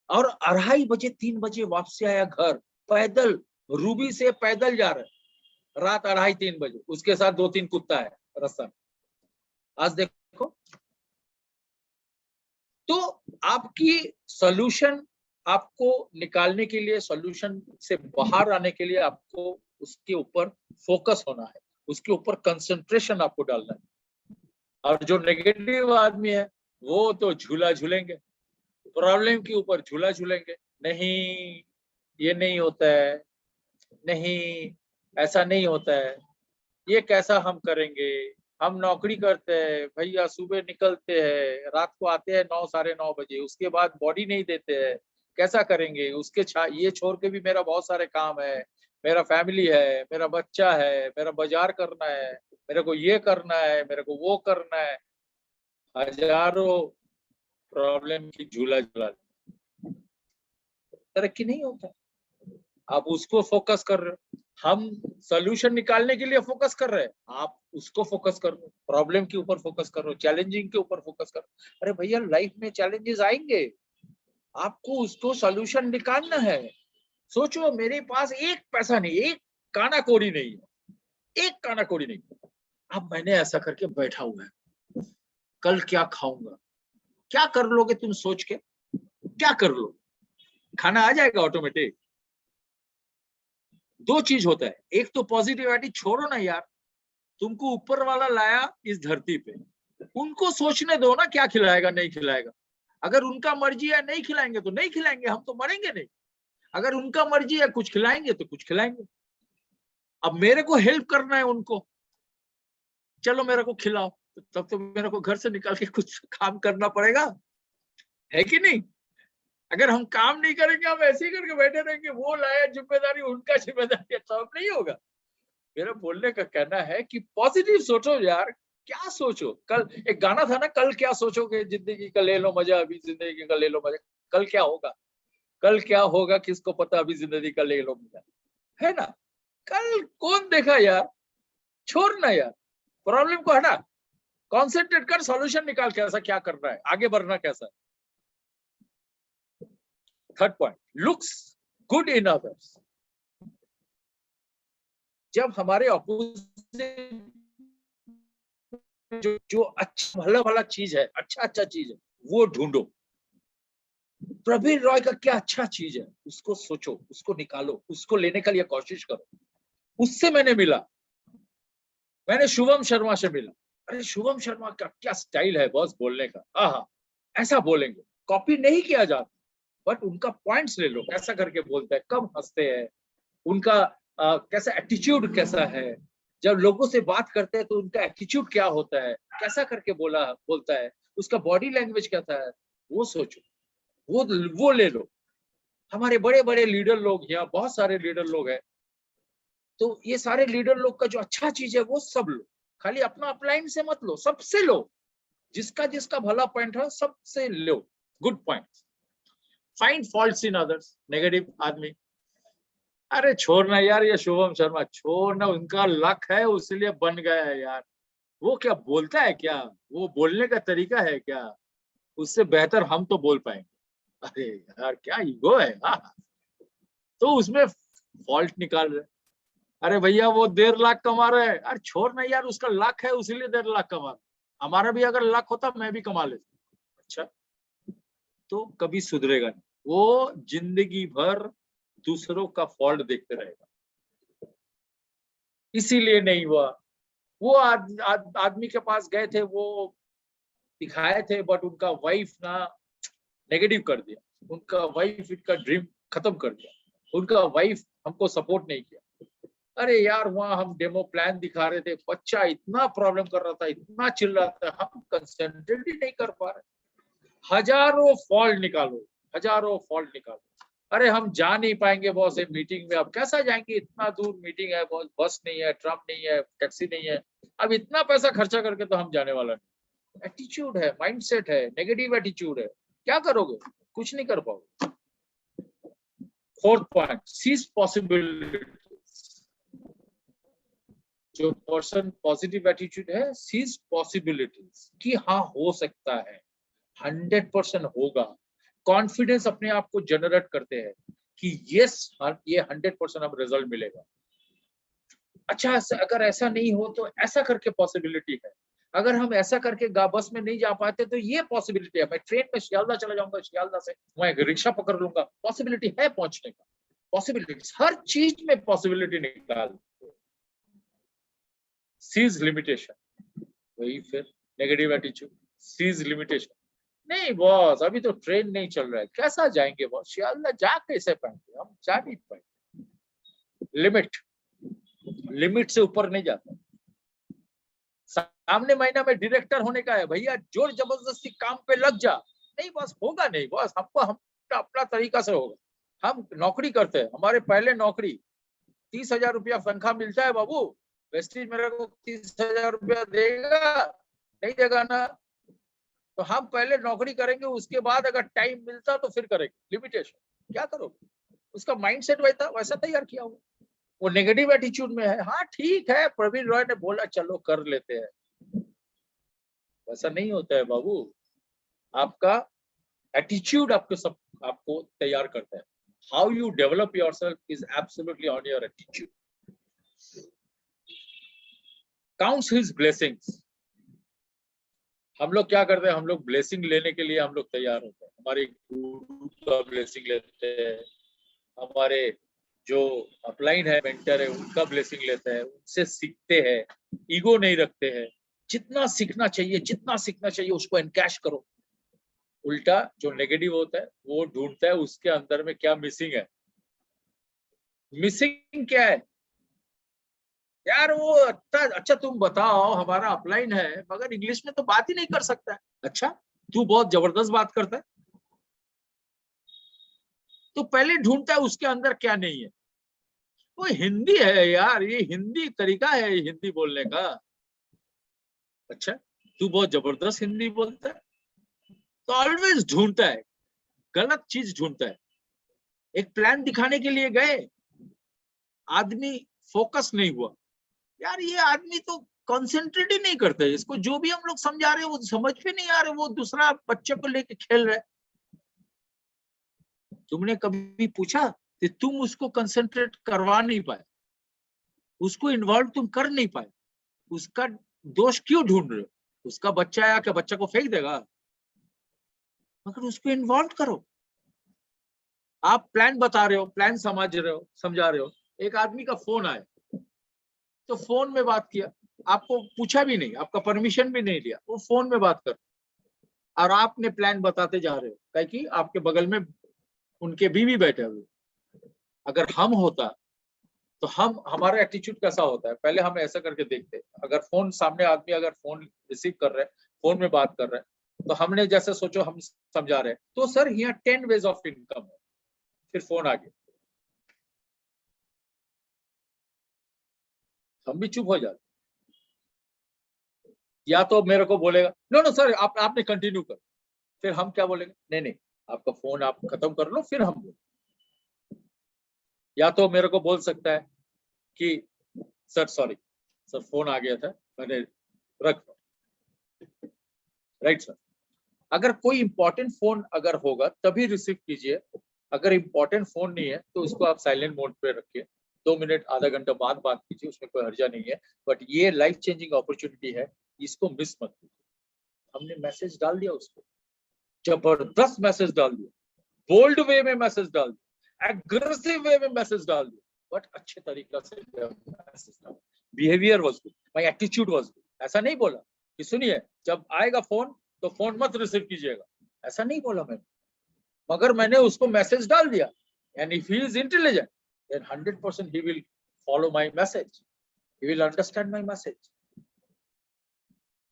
और 2:30 3 बजे वापसी आया घर, पैदल, रूबी से पैदल जा रहे, रात 2:30 3 बजे, उसके साथ 2-3 कुत्ता है रास्ता में। आज देखो, तो आपकी सोल्यूशन, आपको निकालने के लिए, सोल्यूशन से बाहर आने के लिए आपको उसके ऊपर फोकस होना है, उसके ऊपर कंसंट्रेशन आपको डालना है। और जो नेगेटिव आदमी है वो तो झूला झूलेंगे, प्रॉब्लम के ऊपर झूला झूलेंगे, नहीं ये नहीं होता है, नहीं ऐसा नहीं होता है, ये कैसा हम करेंगे, हम नौकरी करते हैं भैया, सुबह निकलते हैं, रात को आते हैं 9 साढ़े 9 बजे, उसके बाद बॉडी नहीं देते हैं, कैसा करेंगे? उसके ये छोड़ के भी मेरा बहुत सारे काम है, मेरा फैमिली है, मेरा बच्चा है, मेरा बाजार करना है, मेरे को ये करना है, मेरे को वो करना है, हजारों प्रॉब्लम की झूला झूला, तरक्की नहीं होता। आप उसको फोकस कर रहे हो, हम सोल्यूशन निकालने के लिए फोकस कर रहे हैं, आप उसको फोकस कर रहे हो, प्रॉब्लम के ऊपर फोकस कर रहे हो, चैलेंजिंग के ऊपर फोकस कर रहे हो। अरे भैया, लाइफ में चैलेंजेस आएंगे, आपको उसको सोल्यूशन निकालना है। सोचो, मेरे पास एक पैसा नहीं, एक काना कौड़ी नहीं है, एक काना कौड़ी नहीं। अब मैंने ऐसा करके बैठा हुआ है, कल क्या खाऊंगा? क्या कर लोगे तुम सोच के? क्या कर लो? खाना आ जाएगा ऑटोमेटिक। दो चीज होता है, एक तो पॉजिटिविटी छोड़ो ना यार, तुमको ऊपर वाला लाया इस धरती पे, उनको सोचने दो ना क्या खिलाएगा नहीं खिलाएगा। अगर उनका मर्जी है नहीं खिलाएंगे तो नहीं खिलाएंगे, हम तो मरेंगे नहीं। अगर उनका मर्जी है कुछ खिलाएंगे तो कुछ खिलाएंगे। अब मेरे को हेल्प करना है उनको, चलो मेरे को खिलाओ, तब तो मेरे को घर से निकाल के कुछ काम करना पड़ेगा, है कि नहीं? अगर हम काम नहीं करेंगे, हम ऐसे ही करके बैठे रहेंगे, वो लाया जिम्मेदारी, उनका जिम्मेदारी, तो अब नहीं होगा। मेरा बोलने का कहना है कि पॉजिटिव सोचो यार, क्या सोचो? कल एक गाना था ना, कल क्या सोचोगे, जिंदगी का ले लो मजा, अभी जिंदगी का ले लो मजा, कल क्या होगा, कल क्या होगा किसको पता, अभी जिंदगी का ले लो मजा, है ना? कल कौन देखा यार, छोड़ ना यार, प्रॉब्लम को हटा, कॉन्सेंट्रेट कर, सॉल्यूशन निकाल, कैसा क्या करना है, आगे बढ़ना कैसा है। Third point, looks good in others. जब हमारे ऑपोजिट जो अच्छा भला भला चीज है, अच्छा चीज है, वो ढूंढो। प्रवीण रॉय का क्या अच्छा चीज है, उसको सोचो, उसको निकालो, उसको लेने के लिए कोशिश करो। उससे मैंने मिला, मैंने शुभम शर्मा से मिला। अरे शुभम शर्मा का क्या स्टाइल है बॉस बोलने का, आहा, ऐसा बोलेंगे, कॉपी नहीं किया जाता, बट उनका पॉइंट्स ले लो, कैसा करके बोलते हैं, कब हंसते हैं, उनका कैसा एटीट्यूड कैसा है, जब लोगों से बात करते हैं तो उनका एटीट्यूड क्या होता है, कैसा करके बोलता है, उसका बॉडी लैंग्वेज कैसा है, वो सोचो, वो ले लो। हमारे बड़े बड़े लीडर लोग, यहाँ बहुत सारे लीडर लोग हैं, तो ये सारे लीडर लोग का जो अच्छा चीज है वो सब लो, खाली अपना अपलाइन से मत लो, सबसे लो, जिसका जिसका भला पॉइंट है सबसे लो, good point. Find faults in others, negative आदमी, अरे छोड़ना यार, ये शुभम शर्मा छोड़ना, उनका लक है उसलिए बन गया है यार, वो क्या बोलता है क्या, वो बोलने का तरीका है क्या, उससे बेहतर हम तो बोल पाएंगे। अरे यार क्या ईगो है, हाँ। तो उसमें फॉल्ट निकाल रहे, अरे भैया वो 1.5 लाख कमा रहे हैं, अरे छोड़ ना यार, उसका लक है उसीलिए 1.5 लाख कमा रहे, हमारा भी अगर लक होता मैं भी कमा लेता। अच्छा, तो कभी सुधरेगा नहीं, वो जिंदगी भर दूसरों का फॉल्ट देखते रहेगा, इसीलिए नहीं हुआ। वो आदमी के पास गए थे, वो दिखाए थे, बट उनका वाइफ ना नेगेटिव कर दिया, उनका वाइफ इनका ड्रीम खत्म कर दिया, उनका वाइफ हमको सपोर्ट नहीं किया। अरे यार वहां हम डेमो प्लान दिखा रहे थे, बच्चा इतना प्रॉब्लम कर रहा था, इतना चिल्ला रहा था, हम कंसेंट्रेट ही नहीं कर पा रहे। हजारों फॉल्ट निकालो, हजारों फॉल्ट निकालो। अरे हम जा नहीं पाएंगे बॉस ये मीटिंग में, अब कैसा जाएंगे, इतना दूर मीटिंग है बॉस, बस नहीं है, ट्रम नहीं है, टैक्सी नहीं है, अब इतना पैसा खर्चा करके तो हम जाने वाला नहीं। एटीट्यूड है, माइंडसेट है, नेगेटिव एटीट्यूड है, क्या करोगे, कुछ नहीं कर पाओगे। Fourth point, sees possibilities. जो पर्सन पॉजिटिव एटीट्यूड है, सीज पॉसिबिलिटीज कि हाँ हो सकता है, 100% होगा। कॉन्फिडेंस अपने आप को जनरेट करते हैं कि यस ये 100% अब रिजल्ट मिलेगा। अच्छा अगर ऐसा नहीं हो तो ऐसा करके पॉसिबिलिटी है, अगर हम ऐसा करके बस में नहीं जा पाते तो ये पॉसिबिलिटी है, मैं ट्रेन में शियालदा चला जाऊंगा, शियालदा से मैं एक रिक्शा पकड़ लूंगा, पॉसिबिलिटी है पहुंचने का। पॉसिबिलिटी, हर चीज में पॉसिबिलिटी निकाल। सीज लिमिटेशन, वही फिर नेगेटिव एटीट्यूड, सीज लिमिटेशन। नहीं बॉस अभी तो ट्रेन नहीं चल रहा है, कैसा जाएंगे बॉस, शियालदा जा कैसे पाएंगे, हम जा नहीं पाएंगे। लिमिट, लिमिट से ऊपर नहीं जाता। सामने महीना में डायरेक्टर होने का है, भैया जोर जबरदस्ती काम पे लग जा, नहीं बॉस होगा नहीं बॉस, हमको हम अपना तरीका से होगा। हम नौकरी करते हैं, हमारे पहले नौकरी 30,000 रुपया तनख्वाह मिलता है बाबू, वेस्टेज मेरे को 30,000 रुपया देगा, नहीं देगा ना, तो हम पहले नौकरी करेंगे, उसके बाद अगर टाइम मिलता तो फिर करेंगे। लिमिटेशन, क्या करोगे, उसका माइंडसेट वैसा तैयार किया हुआ, वो नेगेटिव एटीट्यूड में है। हाँ ठीक है, प्रवीण रॉय ने बोला चलो कर लेते हैं, वैसा नहीं होता है बाबू। आपका एटीट्यूड आपको तैयार करता है। How you develop yourself is absolutely on your attitude. Counts his blessings. हम लोग क्या करते हैं, हम लोग ब्लेसिंग लेने के लिए हम लोग तैयार होते हैं, हमारे गुरु का ब्लेसिंग लेते हैं, हमारे जो अपलाइन है, मेंटर है, उनका ब्लेसिंग लेते हैं, उनसे सीखते हैं, ईगो नहीं रखते हैं, जितना सीखना चाहिए उसको एनकैश करो। उल्टा जो नेगेटिव होता है वो ढूंढता है उसके अंदर में क्या मिसिंग है। मिसिंग क्या है यार, वो अच्छा तुम बताओ, हमारा अपलाइन है मगर इंग्लिश में तो बात ही नहीं कर सकता है। अच्छा तू बहुत जबरदस्त बात करता है, तो पहले ढूंढता है उसके अंदर क्या नहीं है। वो हिंदी है यार, ये हिंदी तरीका है हिंदी बोलने का। अच्छा तू बहुत जबरदस्त हिंदी बोलता है, तो ऑलवेज ढूंढता है, गलत चीज ढूंढता है। एक प्लान दिखाने के लिए गए, आदमी फोकस नहीं हुआ, यार ये आदमी तो कंसंट्रेट ही नहीं करता है, इसको जो भी हम लोग समझा रहे हैं वो समझ में नहीं आ रहे, वो दूसरा बच्चे को लेके खेल रहे। तुमने कभी पूछा कि तुम उसको कंसंट्रेट करवा नहीं पाए, उसको इन्वॉल्व तुम कर नहीं पाए, उसका दोष क्यों ढूंढ रहे हो। उसका बच्चा आया क्या बच्चा को फेंक देगा, मगर उसको इन्वॉल्व करो। आप प्लान बता रहे हो, प्लान समझा रहे हो, एक आदमी का फोन आया, तो फोन में बात किया, आपको पूछा भी नहीं, आपका परमिशन भी नहीं लिया, वो फोन में बात कर, और आपने प्लान बताते जा रहे हो, क्या कि आपके बगल में उनके बीवी बैठे हुए। अगर हम होता तो हमारा एटीट्यूड कैसा होता है, पहले हम ऐसा करके देखते, अगर फोन सामने आदमी अगर फोन रिसीव कर रहे हैं, फोन में बात कर रहे हैं, तो हमने जैसे सोचो हम समझा रहे हैं, तो सर यहाँ 10 वेज ऑफ इनकम है, फिर फोन आ गया, हम भी चुप हो जाते। या तो मेरे को बोलेगा नो नो सर आपने कंटिन्यू कर, फिर हम क्या बोलेंगे, नहीं नहीं आपका फोन आप खत्म कर लो फिर हम बोले। या तो मेरे को बोल सकता है कि सर सॉरी सर फोन आ गया था मैंने रख, राइट सर। अगर कोई इंपॉर्टेंट फोन अगर होगा तभी रिसीव कीजिए, अगर इंपॉर्टेंट फोन नहीं है तो उसको आप साइलेंट मोड पे रखिए, 2 मिनट आधा घंटा बाद बात कीजिए, उसमें कोई हर्जा नहीं है। बट ये लाइफ चेंजिंग अपॉर्चुनिटी है, इसको मिस मत कीजिए। हमने मैसेज डाल दिया उसको, जबरदस्त मैसेज डाल दिया, बोल्ड वे में मैसेज डाल दिया, एग्रेसिव वे में मैसेज डाल दिया, बट अच्छे तरीका से मैसेज डाल, behaviour was good, my attitude was good. ऐसा नहीं बोला कि सुनिए जब आएगा फोन तो फोन मत रिसीव कीजिएगा, ऐसा नहीं बोला मैंने, मगर मैंने उसको मैसेज डाल दिया, and if he is intelligent then 100% he will follow my message. He will understand my message.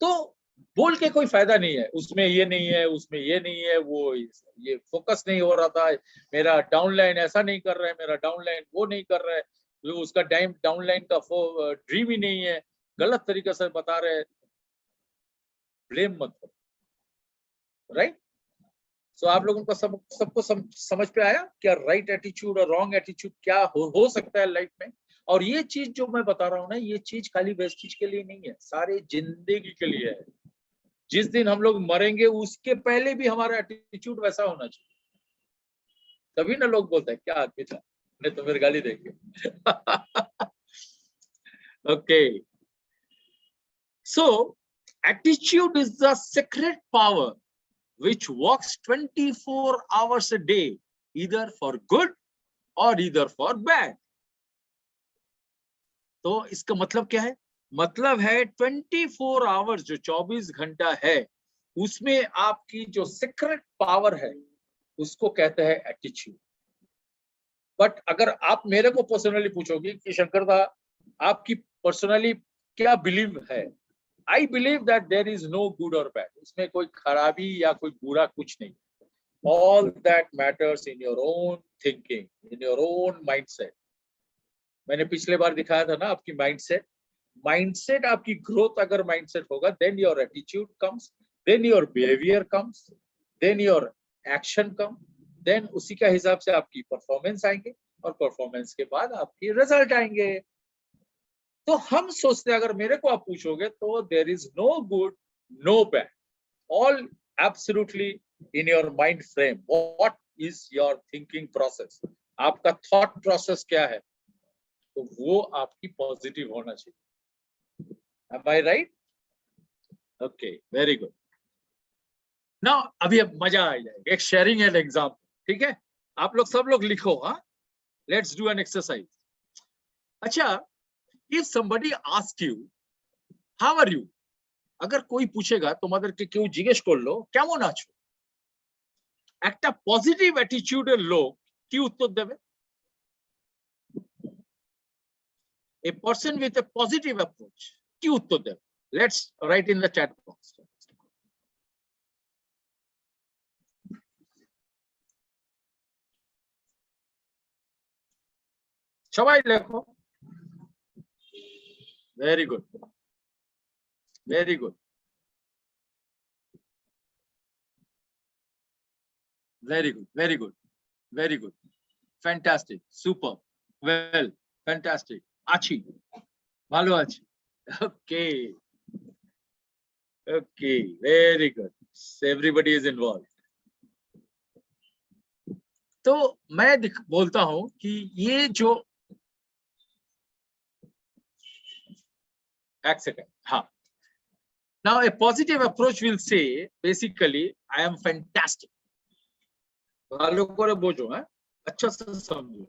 तो बोल के कोई फायदा नहीं है, उसमें ये नहीं है, उसमें ये नहीं है, वो ये फोकस नहीं हो रहा था, मेरा डाउनलाइन ऐसा नहीं कर रहा है, मेरा डाउनलाइन वो नहीं कर रहा है, उसका डाउनलाइन का ड्रीम ही नहीं है, गलत तरीके से बता रहे हैं, ब्लेम मत करो, राइट? सो आप लोगों को सबको समझ पे आया क्या राइट एटीट्यूड और रॉन्ग एटीट्यूड क्या हो सकता है लाइफ में? और ये चीज जो मैं बता रहा हूँ ना, ये चीज खाली वेस्टिज के लिए नहीं है, सारे जिंदगी के लिए है। जिस दिन हम लोग मरेंगे उसके पहले भी हमारा एटीट्यूड वैसा होना चाहिए, तभी ना लोग बोलते हैं क्या आदमी था, नहीं तो मेरी गाली देंगे। Okay, so attitude is the secret power which works 24 hours a day, either for good or either for bad. तो इसका मतलब क्या है? मतलब है 24 आवर्स जो 24 घंटा है, उसमें आपकी जो सीक्रेट पावर है उसको कहते हैं एटीट्यूड। बट अगर आप मेरे को पर्सनली पूछोगे कि शंकर दा आपकी पर्सनली क्या बिलीव है, I believe that there is no good or bad. उसमें कोई खराबी या कोई बुरा कुछ नहीं। All that matters in your own thinking, in your own mindset. मैंने पिछले बार दिखाया था ना आपकी mindset आपकी growth अगर mindset होगा, then your attitude comes, then your behavior comes, then your action comes, then उसी का हिसाब से आपकी performance आएंगे और performance के बाद आपकी result आएंगे। तो हम सोचते हैं, अगर मेरे को आप पूछोगे तो there is no good no bad, all absolutely in your mind frame. What is your thinking process, आपका थॉट प्रोसेस क्या है, तो वो आपकी पॉजिटिव होना चाहिए। Am I right? Okay, very good. Now अभी अब मजा आ जाएगा, एक शेयरिंग एन एग्जाम्पल, ठीक है? आप लोग सब लोग लिखो, हाँ, लेट्स डू एन एक्सरसाइज। अच्छा, if somebody asks you how are you, अगर कोई पूछेगा তোমাদেরকে কেউ জিজ্ঞেস করলো কেমন আছো, একটা পজিটিভ অ্যাটিটিউডের লোক কি উত্তর দেবে? a person with a positive approach কি উত্তর দেবে? let's write in the chat box. সবাই লেখো। very good, very good, very good, very good, very good, fantastic, super, well, fantastic, আছি, ভালো আছি, okay, okay, very good, everybody is involved. तो मैं बोलता हूं कि ये जो एक सेकंड, हाँ, now a positive approach will say basically I am fantastic. भालो करे बोझो, है अच्छा से समझो,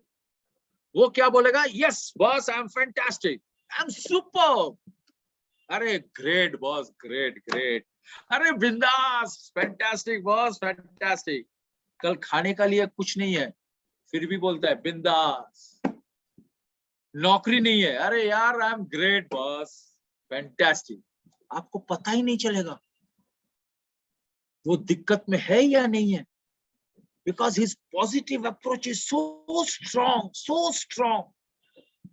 वो क्या बोलेगा? yes boss, I am fantastic, I am superb, अरे great boss, great great, अरे बिंदास, fantastic boss, fantastic, कल खाने का लिए कुछ नहीं है फिर भी बोलता है बिंदास, नौकरी नहीं है, अरे यार I am great boss, fantastic, आपको पता ही नहीं चलेगा वो दिक्कत में है या नहीं है, because his positive approach is so strong,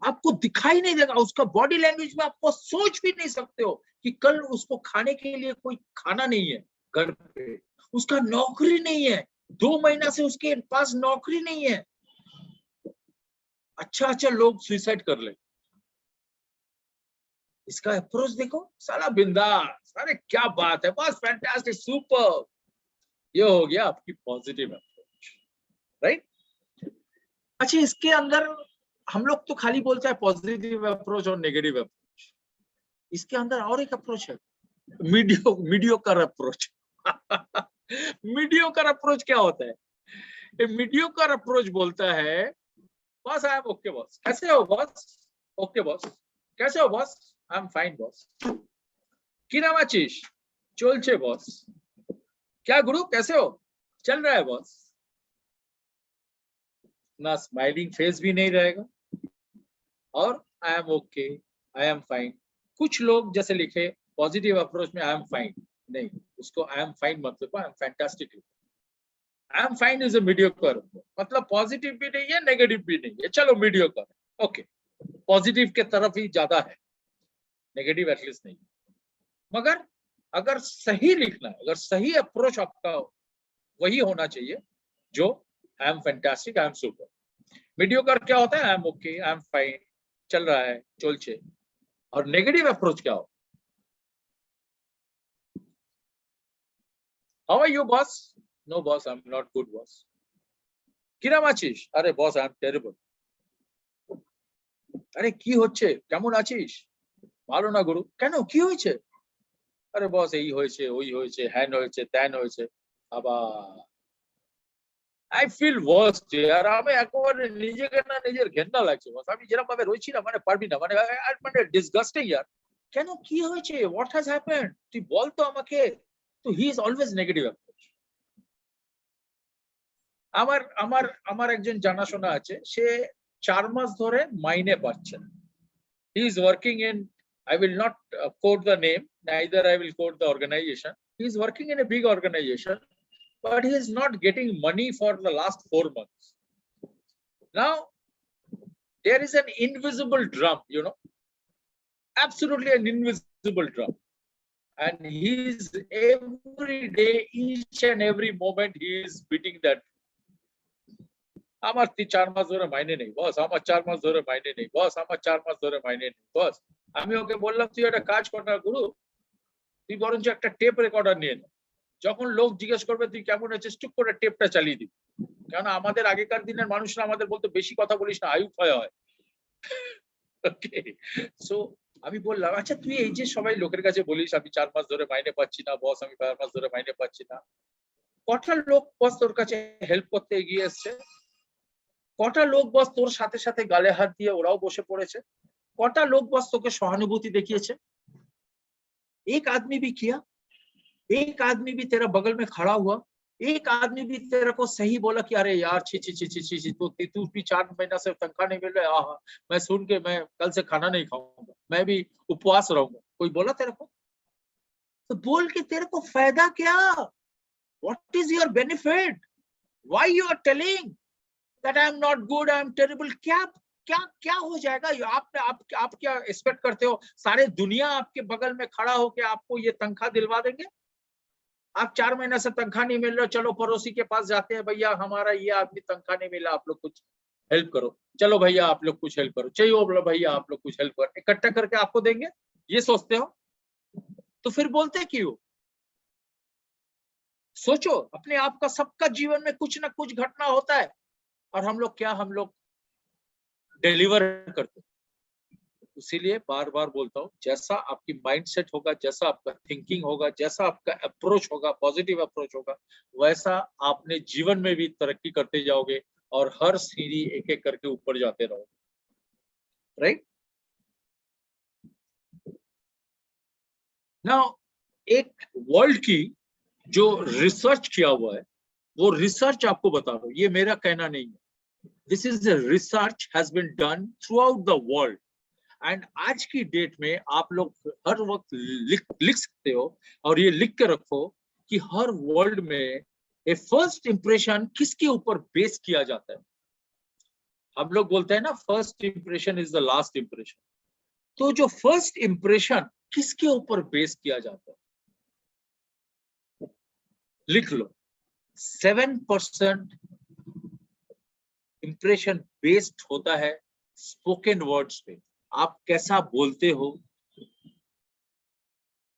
आपको दिखाई नहीं देगा, उसका बॉडी लैंग्वेज में आपको सोच भी नहीं सकते हो कि कल उसको खाने के लिए कोई खाना नहीं है घर पे, उसका नौकरी नहीं है, 2 महीना से उसके पास नौकरी नहीं है, अच्छा लोग सुसाइड कर ले, इसका अप्रोच देखो, साला बिंदास, अरे क्या बात है बस, फैंटास्टिक, सुपर, ये हो गया आपकी पॉजिटिव अप्रोच, राइट? अच्छा, इसके अंदर हम लोग तो खाली बोलते हैं पॉजिटिव अप्रोच और नेगेटिव अप्रोच, इसके अंदर और एक अप्रोच है, मीडियोकर अप्रोच। मीडियोकर अप्रोच क्या होता है? मीडियोकर अप्रोच बोलता है boss I am okay boss, कैसे हो बॉस? ओके बॉस, कैसे हो boss? I am fine boss, কি নাম আছিস? চলছে বস, क्या गुरु कैसे हो? चल रहा है बॉस, ना स्माइलिंग फेस भी नहीं रहेगा और आई am okay, I am fine. कुछ लोग जैसे लिखे पॉजिटिव अप्रोच में आई एम फाइन, नहीं, उसको आई एम फाइन मत लिखो, आई am fantastic. I am fine is a mediocre, मतलब पॉजिटिव भी नहीं है नेगेटिव भी नहीं है, चलो मीडियोकर, ओके, पॉजिटिव के तरफ ही ज्यादा है, नेगेटिव एटलीस्ट नहीं। मगर अगर सही लिखना है, अगर सही अप्रोच आपका वही होना चाहिए जो I am fantastic, I am super. Mediocre क्या होता है? I am okay, I am fine, चल रहा है, चोलचे। और नेगेटिव अप्रोच क्या हो? How are you boss? No boss, I am not good boss. কিরাম আছিস? আরে বস, আই এম টেরিবল। আরে কি হচ্ছে? কেমন আছিস? ভালো না গুরু। কেন, কি হয়েছে? আরে বস, এই হয়েছে, ওই হয়েছে, হ্যান হয়েছে, ত্যান হয়েছে। আবার আই ফিল ওয়ার্স্ট यार, আমি একেবারে নিজেকে না নিজের ঘেন্না লাগছে বস। আমি যেরকম ভাবে রয়েছি না, মানে পারবি না, মানে মানে ডিসগাস্টিং यार। কেন, কি হয়েছে? What has happened? তুই বল তো আমাকে। তো he is always negative approach. আমার আমার আমার একজন জানাশোনা আছে, সে 4 মাস ধরে মাইনে পাচ্ছে না। He is working in, I will not quote the name, neither I will quote the organization. He is working in a big organization, but he is not getting money for the last 4 months. Now, there is an invisible drum, absolutely an invisible drum. And he is every day, each and every moment, he is beating that. আমার 4 মাস ধরে মাইনে নেই বস, আমার 4 মাস ধরে মাইনে নেই বস, আমার 4 মাস ধরে মাইনে নেই বস। আমি ওকে বললাম, তুই একটা কাজ কর না গুরু, তুই বরঞ্চ একটা টেপ রেকর্ডার নিয়ে নে। যখন লোক জিজ্ঞেস করবে তুই কেমন আছিস, চুপ করে টেপটা চালিয়ে দিবি। কারণ আমাদের আগেকার দিনের মানুষরা আমাদের বলতো, বেশি কথা বলিস না, আয়ু ক্ষয় হয়। ওকে, সো আমি বললাম, আচ্ছা তুই এই যে সবাই লোকের কাছে বলিস আমি 4 মাস ধরে মাইনে পাচ্ছি না বস, আমি 4 মাস ধরে মাইনে পাচ্ছি না, কটা লোক বস তোর কাছে হেল্প করতে এগিয়ে এসছে? কটা লোক বস তোর সাথে সাথে গালে হাত দিয়ে ওরাও বসে পড়েছে? কটা লোক বস তোকে সহানুভূতি দেখিয়েছে? एक आदमी भी किया? एक आदमी भी तेरा बगल में खड़ा हुआ? एक आदमी भी तेरे को सही बोला कि अरे यार छी छी छी छी छी छी, तू भी 4 महीना से तनख्वाह नहीं मिल रहा है, आहा, मैं सुन के मैं कल से खाना नहीं खाऊंगा, मैं भी उपवास रहूंगा? कोई बोला तेरे को? तो बोल के तेरे को फायदा क्या? What is your benefit? Why you are telling that I am not good, I am terrible? क्या क्या क्या हो जाएगा? आप क्या एक्सपेक्ट करते हो? सारे दुनिया आपके बगल में खड़ा होकर आपको ये तनख्वाह दिलवा देंगे? आप 4 महीने से तनख्वाह नहीं मिल रहा, चलो पड़ोसी के पास जाते हैं, भैया हमारा ये आदमी तनख्वाह नहीं मिला, आप लोग कुछ हेल्प करो। चलो भैया आप लोग कुछ हेल्प करो, चाहिए बोलो भैया आप लोग कुछ हेल्प करो, इकट्ठा करके आपको देंगे, ये सोचते हो? तो फिर बोलते क्यों? सोचो अपने आप का। सबका जीवन में कुछ ना कुछ घटना होता है, और हम लोग डिलीवर करते। इसीलिए बार बार बोलता हूँ, जैसा आपकी माइंडसेट होगा, जैसा आपका थिंकिंग होगा, जैसा आपका अप्रोच होगा, पॉजिटिव अप्रोच होगा, वैसा आपने जीवन में भी तरक्की करते जाओगे और हर सीढ़ी एक एक करके ऊपर जाते रहोगे। राइट नाउ, एक वर्ल्ड की जो रिसर्च किया हुआ है, वो रिसर्च आपको बता रहा हूँ, ये मेरा कहना नहीं है। This is a research has been done throughout the world. And आज की डेट में आप लोग हर वक्त लिख सकते हो, और ये लिख के रखो कि हर वर्ल्ड में ए फर्स्ट इंप्रेशन किसके ऊपर बेस किया जाता है। हम लोग बोलते हैं ना, first impression is the last impression. तो जो फर्स्ट इंप्रेशन किसके ऊपर बेस किया जाता है, लिख लो। 7% इंप्रेशन बेस्ड होता है स्पोकन वर्ड्स पे। आप कैसा बोलते हो,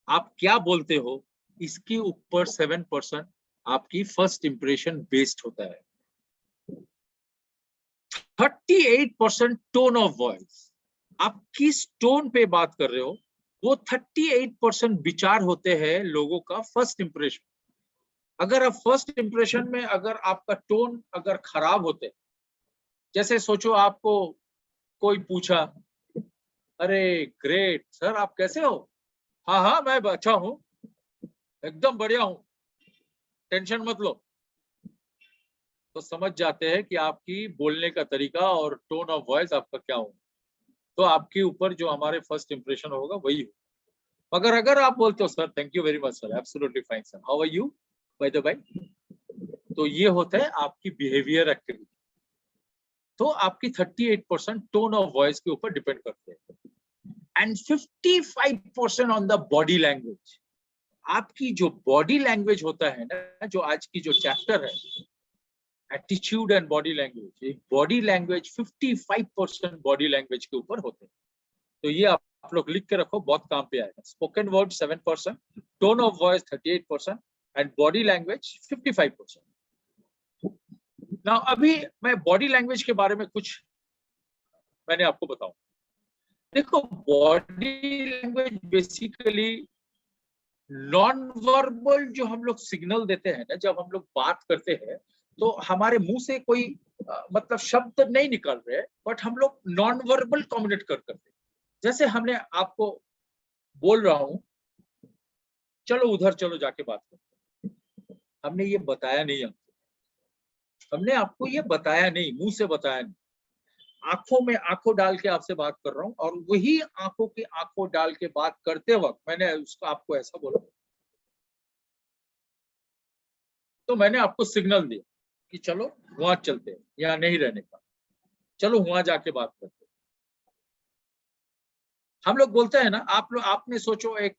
आप क्या बोलते हो, इसके ऊपर 7% आपकी फर्स्ट इंप्रेशन बेस्ड होता है। 38% टोन ऑफ वॉइस, आप किस टोन पे बात कर रहे हो, वो 38% विचार होते हैं लोगों का फर्स्ट इंप्रेशन। अगर आप फर्स्ट इंप्रेशन में अगर आपका टोन अगर खराब होते, जैसे सोचो आपको कोई पूछा, अरे ग्रेट सर आप कैसे हो, हाँ हाँ मैं अच्छा हूं, एकदम बढ़िया हूं, टेंशन मत लो, तो समझ जाते हैं कि आपकी बोलने का तरीका और टोन ऑफ वॉइस आपका क्या हो। तो आपके ऊपर जो हमारे फर्स्ट इंप्रेशन होगा वही हो। मगर अगर आप बोलते हो sir thank you very much sir, absolutely fine sir, how are you by the by, तो ये होता है आपकी बिहेवियर एक्टिविटी। तो आपकी 38% टोन ऑफ वॉइस के ऊपर डिपेंड करते हैं and 55% on the body language. आपकी जो बॉडी लैंग्वेज होता है ना, जो आज की जो चैप्टर है attitude and body language, body language 55% body language के ऊपर होते हैं। तो ये आप लोग लिख के रखो, बहुत काम पे आएगा। Spoken word 7%, tone of voice 38% and body language 55%। Now अभी मैं बॉडी लैंग्वेज के बारे में कुछ मैंने आपको बताऊं। देखो body language basically non verbal जो हम लोग सिग्नल देते हैं ना, जब हम लोग बात करते हैं तो हमारे मुंह से कोई मतलब शब्द नहीं निकल रहे, बट हम लोग नॉन वर्बल कम्युनिकेट करते हैं। जैसे हमने आपको बोल रहा हूं चलो उधर चलो जाके बात करते हैं, हमने ये बताया नहीं, हमने आपको ये बताया नहीं, मुंह से बताया नहीं, आंखों में आंखों डाल के आपसे बात कर रहा हूं, और वही आंखों के आंखों डाल के बात करते वक्त मैंने उसको आपको ऐसा बोला, तो मैंने आपको सिग्नल दिया कि चलो वहां चलते हैं, यहाँ नहीं रहने का, चलो वहां जाके बात करते हैं। हम लोग बोलते हैं ना, आप लोग आपने सोचो एक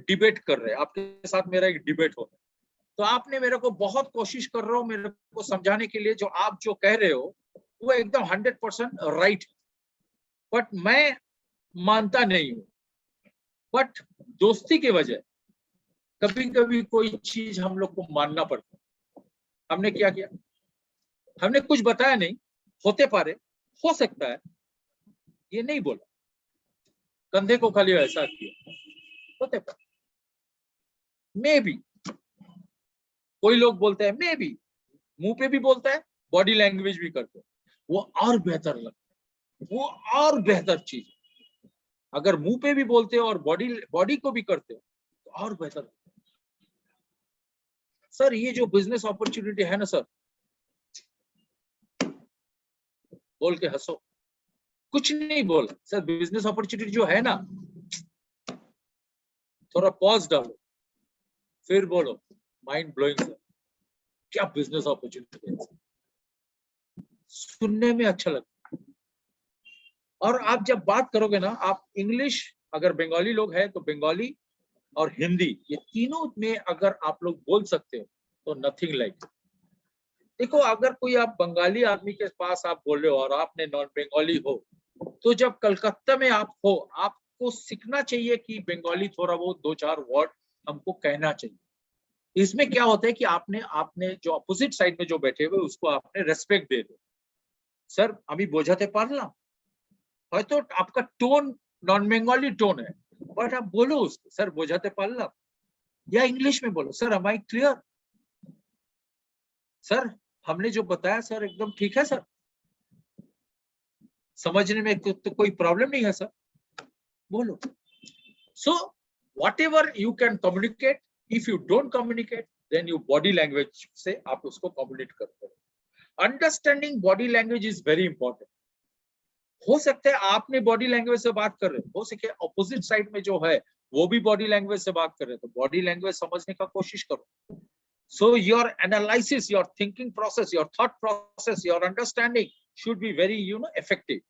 डिबेट कर रहे हैं, आपके साथ मेरा एक डिबेट हो रहा है, तो आपने मेरे को बहुत कोशिश कर रहे हो मेरे को समझाने के लिए, जो आप जो कह रहे हो वो एकदम 100% राइट, बट मैं मानता नहीं हूं। बट दोस्ती की वजह कभी कभी कोई चीज हम लोग को मानना पड़ता है। हमने क्या किया, हमने कुछ बताया नहीं, होते पारे, हो सकता है, ये नहीं बोला, कंधे को खाली ऐसा किया, होते पारे, मे बी। कोई लोग बोलते हैं मे बी, मुंह पे भी बोलता है, बॉडी लैंग्वेज भी करते हैं, वो और बेहतर लगता है, वो और बेहतर चीज। अगर मुंह पे भी बोलते हो और बॉडी को भी करते हो तो और बेहतर लगता है। सर ये जो बिजनेस अपॉर्चुनिटी है ना सर, बोल के हंसो, कुछ नहीं बोला सर, बिजनेस अपॉर्चुनिटी जो है ना, थोड़ा पॉज डालो फिर बोलो माइंड ब्लोइंग सर, क्या बिजनेस अपॉर्चुनिटी है, सुनने में अच्छा लगता है। और आप जब बात करोगे ना, आप इंग्लिश, अगर बंगाली लोग हैं तो बंगाली और हिंदी, ये तीनों में अगर आप लोग बोल सकते हो तो नथिंग लाइक। देखो अगर कोई आप बंगाली आदमी के पास आप बोल रहे हो और आपने नॉन बंगाली हो, तो जब कलकत्ता में आप हो, आपको सीखना चाहिए कि बंगाली थोड़ा बहुत 2-4 वर्ड हमको कहना चाहिए। इसमें क्या होता है कि आपने आपने जो अपोजिट साइड में जो बैठे हुए उसको आपने रेस्पेक्ट दे दो। सर अभी बोझाते पारलाम, হয়তো आपका टोन नॉन बंगाली टोन है, बट आप बोलो उसको सर बोझाते पारलाम, या इंग्लिश में बोलो sir am I clear, sir हमने जो बताया सर एकदम ठीक है सर, समझने में तो कोई प्रॉब्लम नहीं है सर, बोलो। So whatever you can communicate, if you don't communicate then you body language से आप उसको कम्युनिकेट करते हो। Understanding body language is very important. हो सकता है आपने बॉडी लैंग्वेज से बात कर रहे हो सके ऑपोजिट साइड में जो है वो भी बॉडी लैंग्वेज से बात कर रहे हो, तो बॉडी लैंग्वेज समझने का कोशिश करो। So your analysis, your thinking process, your thought process, your understanding should be very, effective.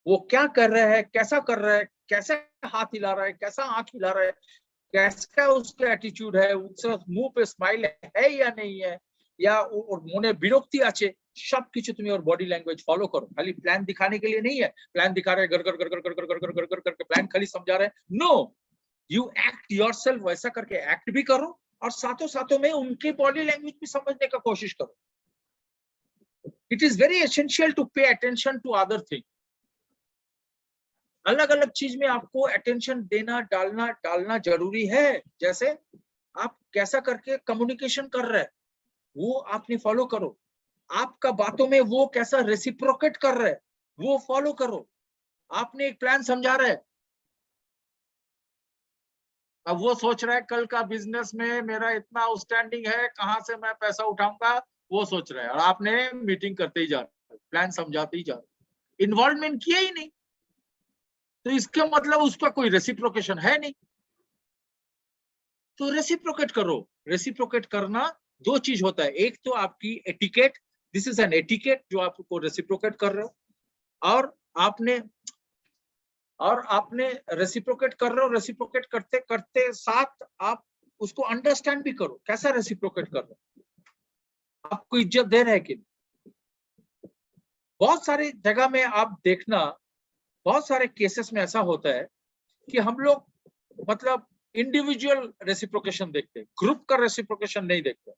वो क्या कर रहा है, कैसा कर रहा है, कैसे हाथ हिला रहा है, कैसा आंख हिला रहा है, कैसा उसका एटीट्यूड है, उसका मुंह पे स्माइल है या नहीं है, या मने बिरक्ति आछे, सब किछु तुम और बॉडी लैंग्वेज फॉलो करो। खाली प्लान दिखाने के लिए नहीं है, प्लान दिखा रहे गर गर गर गर गर गर गर गर गर करके प्लान खाली समझा रहे हैं, नो, यू एक्ट योरसेल्फ, वैसा करके एक्ट भी करो और साथों साथों में उनकी बॉडी लैंग्वेज भी समझने का कोशिश करो। It is very essential to pay attention to other thing. अलग अलग चीज में आपको अटेंशन देना डालना जरूरी है। जैसे आप कैसा करके कम्युनिकेशन कर रहे हैं वो आपने फॉलो करो, आपका बातों में वो कैसा रेसिप्रोकेट कर रहे हैं वो फॉलो करो। आपने एक प्लान समझा रहे हैं, अब वो सोच रहा है कल का बिजनेस में मेरा इतना आउटस्टैंडिंग है, कहां से मैं पैसा उठाऊंगा, वो सोच रहा है, और आपने मीटिंग करते ही जा रहे, प्लान समझाते ही जा रहे, इन्वॉल्वमेंट किया ही नहीं। तो इसके मतलब उसका कोई रेसिप्रोकेशन है नहीं। तो रेसिप्रोकेट करो। रेसिप्रोकेट करना दो चीज होता है, एक तो आपकी etiquette, this is an etiquette जो आपको रेसिप्रोकेट कर रहे हो, और आपने रेसिप्रोकेट कर रहे हो, रेसिप्रोकेट करते करते साथ आप उसको अंडरस्टैंड भी करो कैसा रेसिप्रोकेट कर रहे हो, आपको इज्जत दे रहे हैं कि नहीं। बहुत सारी जगह में आप देखना, बहुत सारे केसेस में ऐसा होता है कि हम लोग मतलब इंडिविजुअल रेसिप्रोकेशन देखते हैं, ग्रुप का रेसिप्रोकेशन नहीं देखते।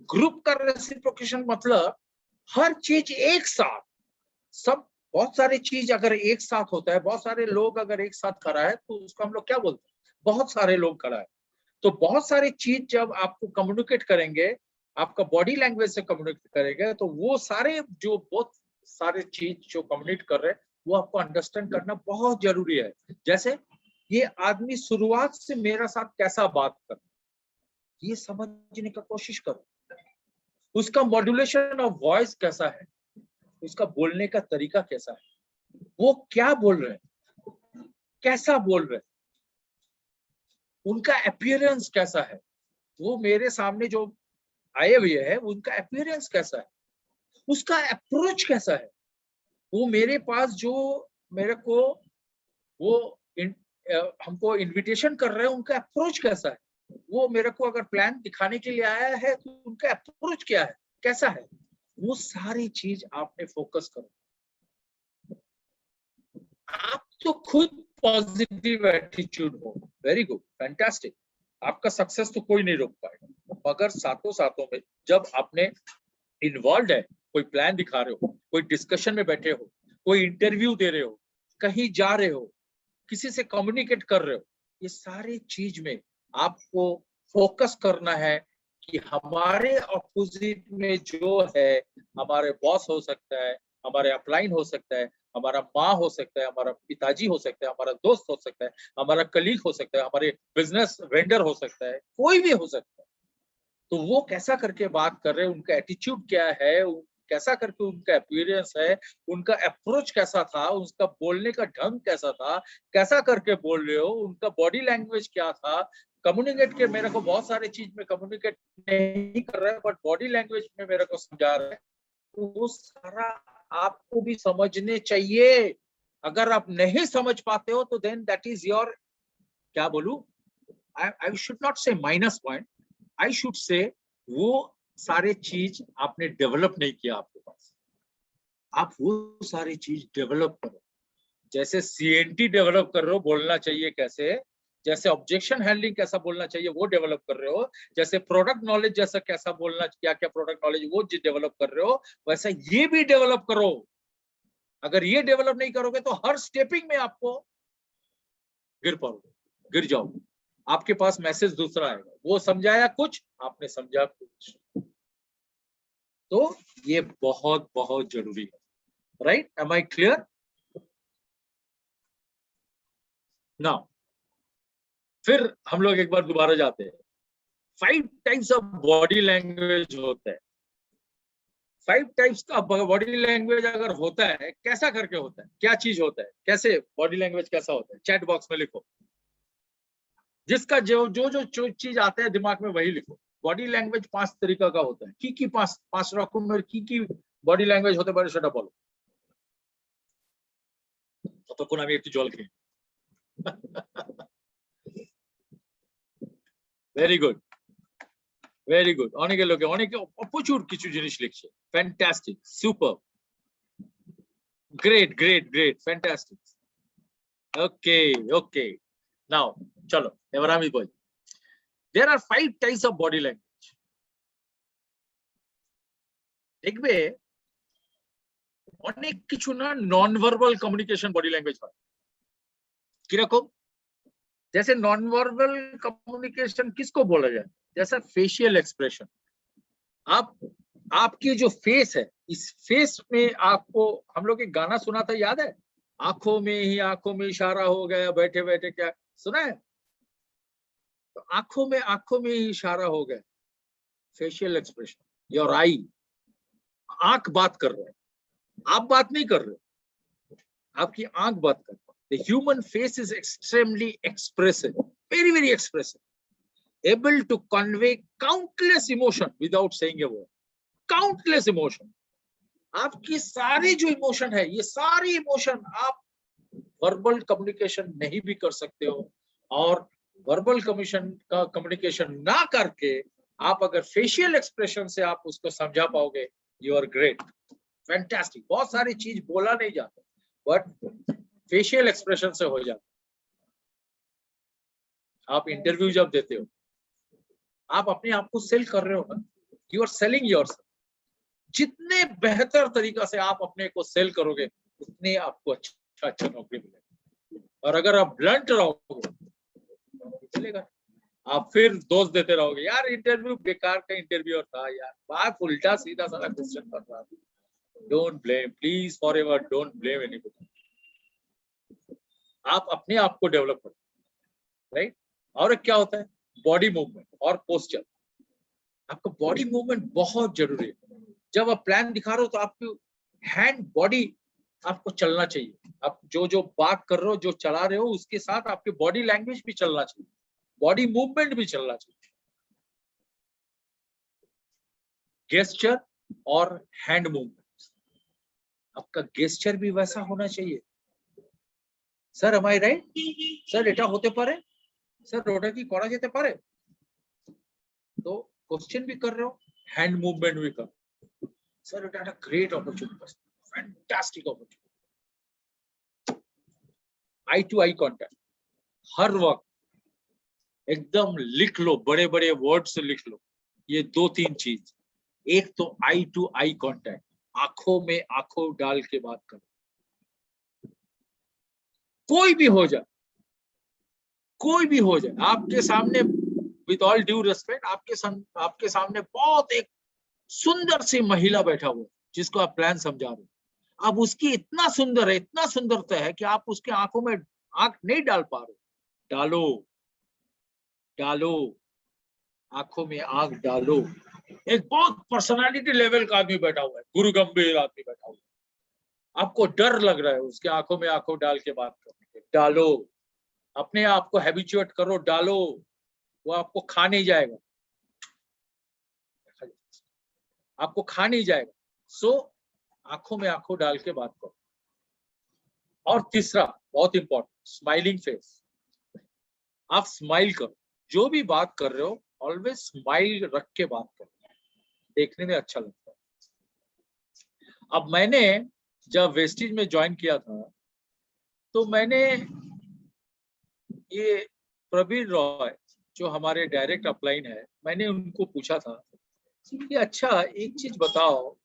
ग्रुप का रेसिप्रोकेशन मतलब हर चीज एक साथ, सब बहुत सारी चीज अगर एक साथ होता है, बहुत सारे लोग अगर एक साथ खड़ा है तो उसको हम लोग क्या बोलते हैं, बहुत सारे लोग खड़ा है। तो बहुत सारी चीज जब आपको कम्युनिकेट करेंगे, आपका बॉडी लैंग्वेज से कम्युनिकेट करेंगे, तो वो सारे जो बहुत सारे चीज जो कम्युनिकेट कर रहे हैं वो आपको अंडरस्टैंड करना बहुत जरूरी है। जैसे ये आदमी शुरुआत से मेरे साथ कैसा बात कर, ये समझने का कोशिश करो। उसका मॉड्यूलेशन ऑफ वॉइस कैसा है, उसका बोलने का तरीका कैसा है, वो क्या बोल रहे हैं, कैसा बोल रहे हैं, उनका अपीयरेंस कैसा है, वो मेरे सामने जो आए हुए है उनका अपीयरेंस कैसा है, उसका अप्रोच कैसा है, वो मेरे पास जो मेरे को वो हमको इनविटेशन कर रहे हैं उनका अप्रोच कैसा है, वो मेरे को अगर प्लान दिखाने के लिए आया है तो उनका अप्रोच क्या है, कैसा है, वो सारी चीज आपने फोकस करो। आप तो खुद पॉजिटिव एटीट्यूड हो, वेरी गुड, फैंटास्टिक, आपका सक्सेस तो कोई नहीं रोक पाएगा। मगर साथों साथों में जब आपने इन्वॉल्व है, कोई प्लान दिखा रहे हो, कोई डिस्कशन में बैठे हो, कोई इंटरव्यू दे रहे हो, कहीं जा रहे हो, किसी से कम्युनिकेट कर रहे हो, ये सारी चीज में आपको फोकस करना है कि हमारे अपोजिट में जो है, हमारे बॉस हो सकता है, हमारे अपलाइन हो सकता है, हमारा माँ हो सकता है, हमारा पिताजी हो सकता है, हमारा दोस्त हो सकता है, हमारा कलीग हो सकता है, हमारे बिजनेस वेंडर हो सकता है, कोई भी हो सकता है। तो वो कैसा करके बात कर रहे हैं, उनका एटीट्यूड क्या है, कैसा करके उनका अपीयरेंस है, उनका अप्रोच कैसा था, उसका बोलने का ढंग कैसा था, कैसा करके बोल रहे हो, उनका बॉडी लैंग्वेज क्या था, कम्युनिकेट के मेरे को बहुत सारे चीज में कम्युनिकेट नहीं कर रहा है बट बॉडी लैंग्वेज में मेरे को समझा रहा है, तो वो सारा आपको भी समझने चाहिए। अगर आप नहीं समझ पाते हो तो देन दैट इज योर, क्या बोलूं, आई शुड नॉट से minus point, I should say वो सारे चीज आपने डेवलप नहीं किया आपके पास। आप वो सारी चीज डेवलप करो, जैसे सीएनटी डेवलप कर रहे हो, बोलना चाहिए कैसे, जैसे ऑब्जेक्शन हैंडलिंग कैसा बोलना चाहिए वो डेवलप कर रहे हो, जैसे प्रोडक्ट नॉलेज जैसा कैसा बोलना, क्या क्या प्रोडक्ट नॉलेज वो डेवलप कर रहे हो, वैसा ये भी डेवलप करो। अगर ये डेवलप नहीं करोगे तो हर स्टेपिंग में आपको गिर पाओगे, गिर जाओगे, आपके पास मैसेज दूसरा आएगा, वो समझाया कुछ, आपने समझा कुछ। तो ये बहुत बहुत जरूरी है, right, am I clear now. फिर हम लोग एक बार दोबारा जाते हैं, 5 टाइप्स ऑफ बॉडी लैंग्वेज होता है। 5 टाइप्स का बॉडी लैंग्वेज अगर होता है, कैसा करके होता है, क्या चीज होता है, कैसे बॉडी लैंग्वेज कैसा होता है, चैट बॉक्स में लिखो, जिसका जो जो जो चीज आता है दिमाग में वही लिखो। बॉडी लैंग्वेज 5 तरीका का होता है, की 5 रकम की बॉडी लैंग्वेज होते পারে সেটা বলো, ততক্ষণ আমি একটু জল খাই। ভেরি গুড, ভেরি গুড, অনেকে লোকে অনেকে প্রচুর কিছু জিনিস লিখছে, fantastic, super, great great great, fantastic, okay okay. Now চলো এবার আমি বলি, there are 5 types of body language। দেখবে অনেক কিছু না non verbal communication body language হয়, কিরকম, जैसे नॉन वर्बल कम्युनिकेशन किसको बोला जाए, जैसा फेशियल एक्सप्रेशन, आपकी जो फेस है, इस फेस में आपको, हम लोग एक गाना सुना था याद है, आंखों में इशारा हो गया, बैठे बैठे, क्या सुना है, तो आंखों में ही इशारा हो गया, फेशियल एक्सप्रेशन, योर आई, आंख बात कर रहे हैं, आप बात नहीं कर रहे, आपकी आंख बात कर रहे, The human face is extremely expressive, very, very expressive, able to convey countless emotion without saying a word. Countless emotion. आपकी सारी जो इमोशन है, ये सारी इमोशन आप वर्बल कम्युनिकेशन नहीं भी कर सकते हो, और वर्बल कम्युनिकेशन ना करके आप अगर फेशियल एक्सप्रेशन से आप उसको समझा पाओगे, यू आर ग्रेट, फैंटास्टिक। बहुत सारी चीज बोला नहीं जाता, बट फेशियल एक्सप्रेशन से हो जाता। आप इंटरव्यू जब देते हो, आप अपने आप को सेल कर रहे हो ना, यू आर सेलिंग योरसेल्फ। जितने बेहतर तरीका से आप अपने को सेल करोगे, उतने आपको अच्छा नौकरी मिलेगा। और अगर आप ब्लंट रहोगे, चलेगा, आप फिर दोस्त देते रहोगे, यार इंटरव्यू बेकार का इंटरव्यू था यार, बात उल्टा सीधा सारा क्वेश्चन कर रहा था। Don't blame, please forever don't blame anybody. आप अपने आप को डेवलप करो, राइट। और क्या होता है, बॉडी मूवमेंट और पोस्चर। आपका बॉडी मूवमेंट बहुत जरूरी है। जब आप प्लान दिखा रहे हो तो आपकी हैंड बॉडी आपको चलना चाहिए। आप जो बात कर रहे हो, जो चला रहे हो, उसके साथ आपकी बॉडी लैंग्वेज भी चलना चाहिए, बॉडी मूवमेंट भी चलना चाहिए। गेस्चर और हैंड मूवमेंट, आपका गेस्चर भी वैसा होना चाहिए। Sir am I right? Sir এটা হতে পারে, सर ওটা কি করা যেতে পারে? तो क्वेश्चन भी कर रहे हो, हैंड मूवमेंट भी कर रहे हो। Sir it a great opportunity, fantastic opportunity. I to I contact, हर वक्त एकदम लिख लो, बड़े बड़े वर्ड से लिख लो ये 2-3 चीज। एक तो आई टू आई कांटेक्ट, आंखों में आंखों डाल के बात करो। कोई भी हो जाए, कोई भी हो जाए, आपके सामने विद ऑल ड्यू रेस्पेक्ट, आपके सामने बहुत एक सुंदर सी महिला बैठा हुआ जिसको आप प्लान समझा रहे हो। अब उसकी इतना सुंदर है, इतना सुंदरता है कि आप उसके आंखों में आंख नहीं डाल पा रहे। डालो, डालो, आंखों में आंख डालो। एक बहुत पर्सनालिटी लेवल का आदमी बैठा हुआ है, गुरु गंभीर आदमी बैठा हुआ है, आपको डर लग रहा है उसके आंखों में आंखों डाल के बात करने के। डालो, अपने आप को हैबिचुएट करो, डालो, वो आपको खा नहीं जाएगा, आपको खा नहीं जाएगा। सो आंखों में आंखों डाल के बात करो। और तीसरा बहुत इंपॉर्टेंट, स्माइलिंग फेस। आप स्माइल करो, जो भी बात कर रहे हो ऑलवेज स्माइल रख के बात करो, देखने में अच्छा लगता है। अब मैंने जब वेस्टिज में ज्वाइन किया था, तो मैंने ये प्रवीण रॉय जो हमारे डायरेक्ट अपलाइन है, मैंने उनको पूछा था कि अच्छा एक चीज बताओ,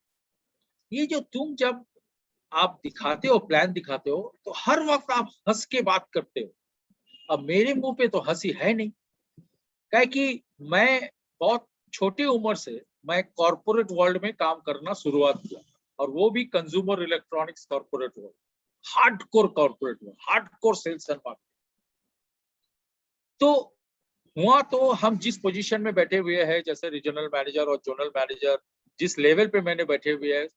ये जो तुम जब आप दिखाते हो, प्लान दिखाते हो, तो हर वक्त आप हंस के बात करते हो। अब मेरे मुंह पे तो हंसी है नहीं, क्या कि मैं बहुत छोटी उम्र से मैं कॉर्पोरेट वर्ल्ड में काम करना शुरुआत किया, और वो भी consumer electronics corporate world, hardcore corporate world, hardcore sales and marketing. तो हुआ तो हम जिस पोजीशन में बैठे हुए हैं, जैसे रीजनल मैनेजर और जोनल मैनेजर, जिस लेवल पे मैंने बैठे हुए हैं,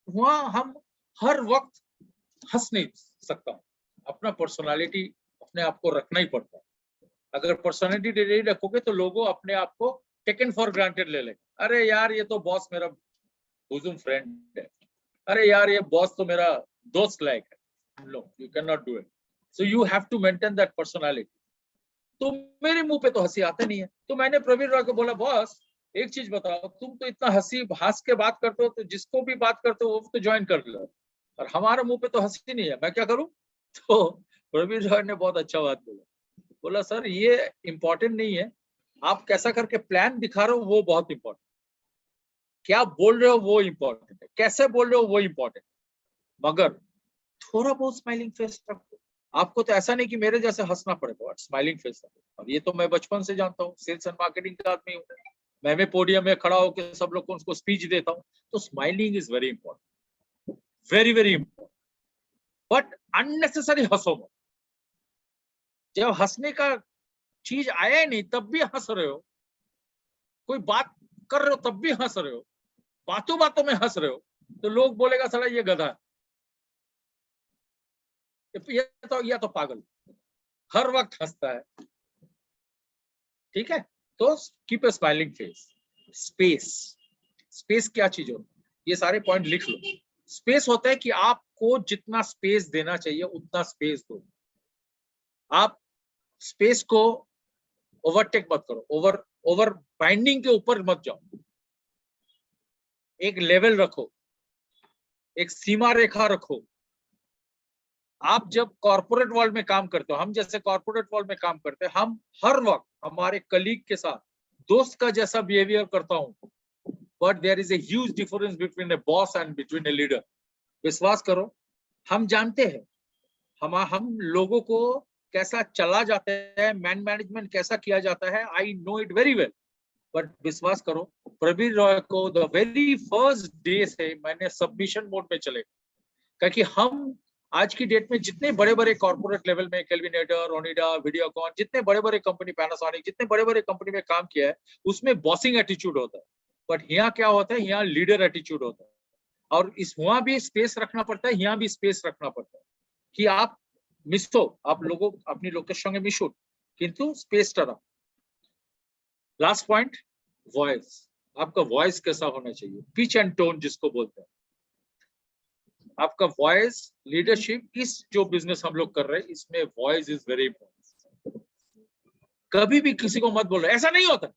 वहां हम हर वक्त हंस नहीं सकता। अपना पर्सनालिटी अपने आप को रखना ही पड़ता है। अगर पर्सनालिटी नहीं रखोगे तो लोगों अपने आप को टेकन फॉर ग्रांटेड ले लेंगे। अरे यार ये तो बॉस मेरा बोसम फ्रेंड है, अरे यार ये बॉस तो मेरा दोस्त लायक है। No, you can not do it. So you have to maintain that personality. तो मेरे मुंह पे तो हंसी आते नहीं है, तो मैंने प्रवीण रॉय को बोला, बॉस एक चीज बताओ, तुम तो इतना हंस के बात करते हो, तो जिसको भी बात करते हो वो तो ज्वाइन कर लो, और हमारे मुंह पे तो हंसी नहीं है, मैं क्या करूं? तो प्रवीण रॉय ने बहुत अच्छा बात बोला, सर ये इम्पोर्टेंट नहीं है, आप कैसा करके प्लान दिखा रहे हो वो बहुत इंपॉर्टेंट, क्या बोल रहे हो वो इम्पोर्टेंट है, कैसे बोल रहे हो वो इम्पोर्टेंट, मगर थोड़ा बहुत स्माइलिंग फेस रखो। आपको तो ऐसा नहीं कि मेरे जैसे हंसना पड़ेगा, स्माइलिंग फेस रखो। और ये तो मैं बचपन से जानता हूँ, सेल्स एंड मार्केटिंग का आदमी हूँ मैं पोडियम में खड़ा होकर सब लोग को उनको स्पीच देता हूँ। तो smiling is very important, very very important. But unnecessary हंसो मत। जब हंसने का चीज आया ही नहीं तब भी हंस रहे हो, कोई बात कर रहे हो तब भी हंस रहे हो, बातों बातों में हंस रहे हो, तो लोग बोलेगा साला ये गधा है। या तो पागल, हर वक्त हंसता है, ठीक है। तो keep a smiling face. Space, space क्या चीज होती है, ये सारे पॉइंट लिख लो। स्पेस होता है कि आपको जितना स्पेस देना चाहिए उतना स्पेस दो। आप स्पेस को ओवरटेक मत करो, ओवर बाइंडिंग के ऊपर मत जाओ। एक लेवल रखो, एक सीमा रेखा रखो। आप जब कॉर्पोरेट वर्ल्ड में काम करते हो, हम जैसे कॉर्पोरेट वर्ल्ड में काम करते हैं, हम हर वक्त हमारे कलीग के साथ दोस्त का जैसा बिहेवियर करता हूं, but there is a huge difference between a boss and between a leader. विश्वास करो, हम जानते हैं हम लोगों को कैसा चला जाता है, मैनेजमेंट कैसा किया जाता है, I know it very well. But विश्वास करो, प्रवीण रॉय को द वेरी फर्स्ट डे से मैंने सबमिशन मोड में चले, क्योंकि हम आज की डेट में जितने बड़े बड़े कॉर्पोरेट लेवल में केल्विनेटर, ओनिडा, वीडियोकॉन, जितने बड़े बड़े कंपनी, पैनासोनिक, जितने बड़े बड़े कंपनी में काम किया है, उसमें बॉसिंग एटीट्यूड होता है। बट यहाँ क्या होता है, यहाँ लीडर एटीट्यूड होता है। और इस वहां भी स्पेस रखना पड़ता है, यहाँ भी स्पेस रखना पड़ता है कि आप मिसो, आप लोगों अपनी लोग संगे मिशो, किंतु स्पेस टा। Last point, voice. आपका वॉइस कैसा होना चाहिए, पिच एंड टोन जिसको बोलते हैं। आपका वॉइस, लीडरशिप, इस जो बिजनेस हम लोग कर रहे हैं इसमें वॉइस इज वेरी इंपॉर्टेंट। कभी भी किसी को मत बोलो ऐसा नहीं होता,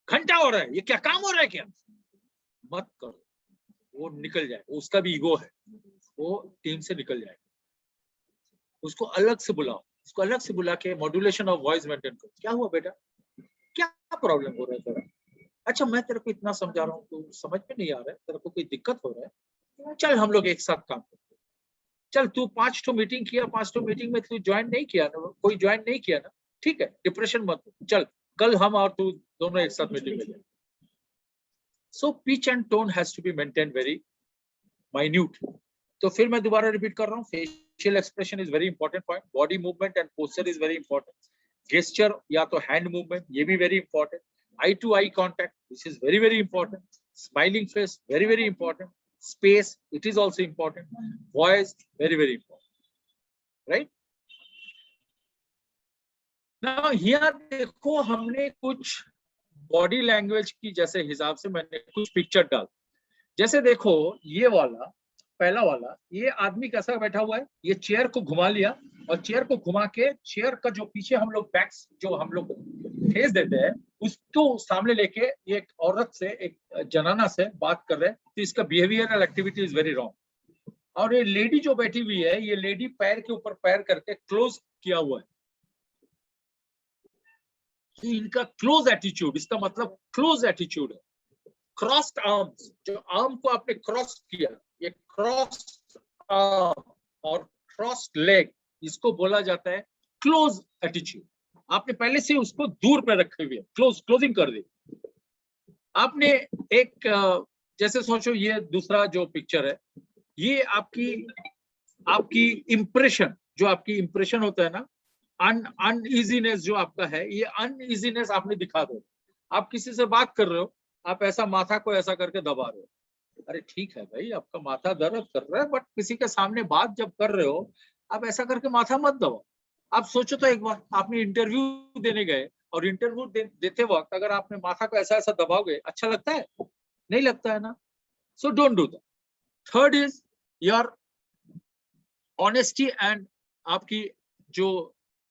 घंटा हो रहा है, ये क्या काम हो रहा है क्या, मत करो। वो निकल जाए, उसका भी ईगो है, वो टीम से निकल जाए। उसको अलग से बुलाओ, उसको अलग से बुला के मॉड्यूलेशन ऑफ वॉइस मेंटेन करो। क्या हुआ बेटा, क्या प्रॉब्लम हो रहा है तेरा? अच्छा, मैं तेरे को इतना समझा रहा हूँ, तू समझ में नहीं आ रहा है, तेरे को कोई दिक्कत हो रहा है, चल हम लोग एक साथ काम करते हैं। चल तू 5 मीटिंग किया, 5 मीटिंग में तू ज्वाइन नहीं किया ना, कोई ज्वाइन नहीं किया ना, ठीक है, डिप्रेशन मत, चल कल हम और तू दोनों एक साथ मीटिंग में जाए। So pitch and tone has to be maintain very minute. तो फिर मैं दोबारा रिपीट कर रहा हूँ, facial expression is very important point, body movement and posture is very important, gesture या तो हैंड मूवमेंट, ये भी very important, eye to eye contact which is very very important, smiling face very very important, space it is also important, voice very very important, right? now here देखो, हमने कुछ body language की जैसे हिसाब से मैंने कुछ पिक्चर डाल। जैसे देखो ये वाला, पहला वाला, ये आदमी कैसा बैठा हुआ है, ये चेयर को घुमा लिया और चेयर को घुमा के चेयर का जो पीछे हम लोग बैक्स जो हम लोग फेस देते हैं उसको सामने लेके ये एक औरत से, एक जनाना से बात कर रहे हैं, तो इसका behavioural activity is very wrong. और ये लेडी जो बैठी हुई है, ये लेडी पैर के ऊपर पैर करके क्लोज किया हुआ है, तो इनका क्लोज एटीट्यूड, इसका मतलब क्लोज एटीट्यूड है। क्रॉस्ड आर्म्स, जो आर्म को आपने क्रॉस किया, ये क्रॉस्ड आर्म और क्रॉस्ड लेग, इसको बोला जाता है क्लोज एटीट्यूड। आपने पहले से उसको दूर पे रखे हुए, क्लोजिंग कर दी आपने। एक जैसे सोचो, ये दूसरा जो पिक्चर है, ये आपकी इंप्रेशन, जो आपकी इंप्रेशन होता है ना, अनइजीनेस जो आपका है, ये अनइजीनेस आपने दिखा दो। आप किसी से बात कर रहे हो, आप ऐसा माथा को ऐसा करके दबा रहे हो, अरे ठीक है भाई, आपका माथा दर्द कर रहा है, बट किसी के सामने बात जब कर रहे हो, आप ऐसा करके माथा मत दबाओ। आप सोचो तो एक बार, आपने इंटरव्यू देने गए और इंटरव्यू देते वक्त अगर आपने माथा को ऐसा ऐसा दबाओगे, अच्छा लगता है? नहीं लगता है ना। So don't do that. Third is your honesty and आपकी जो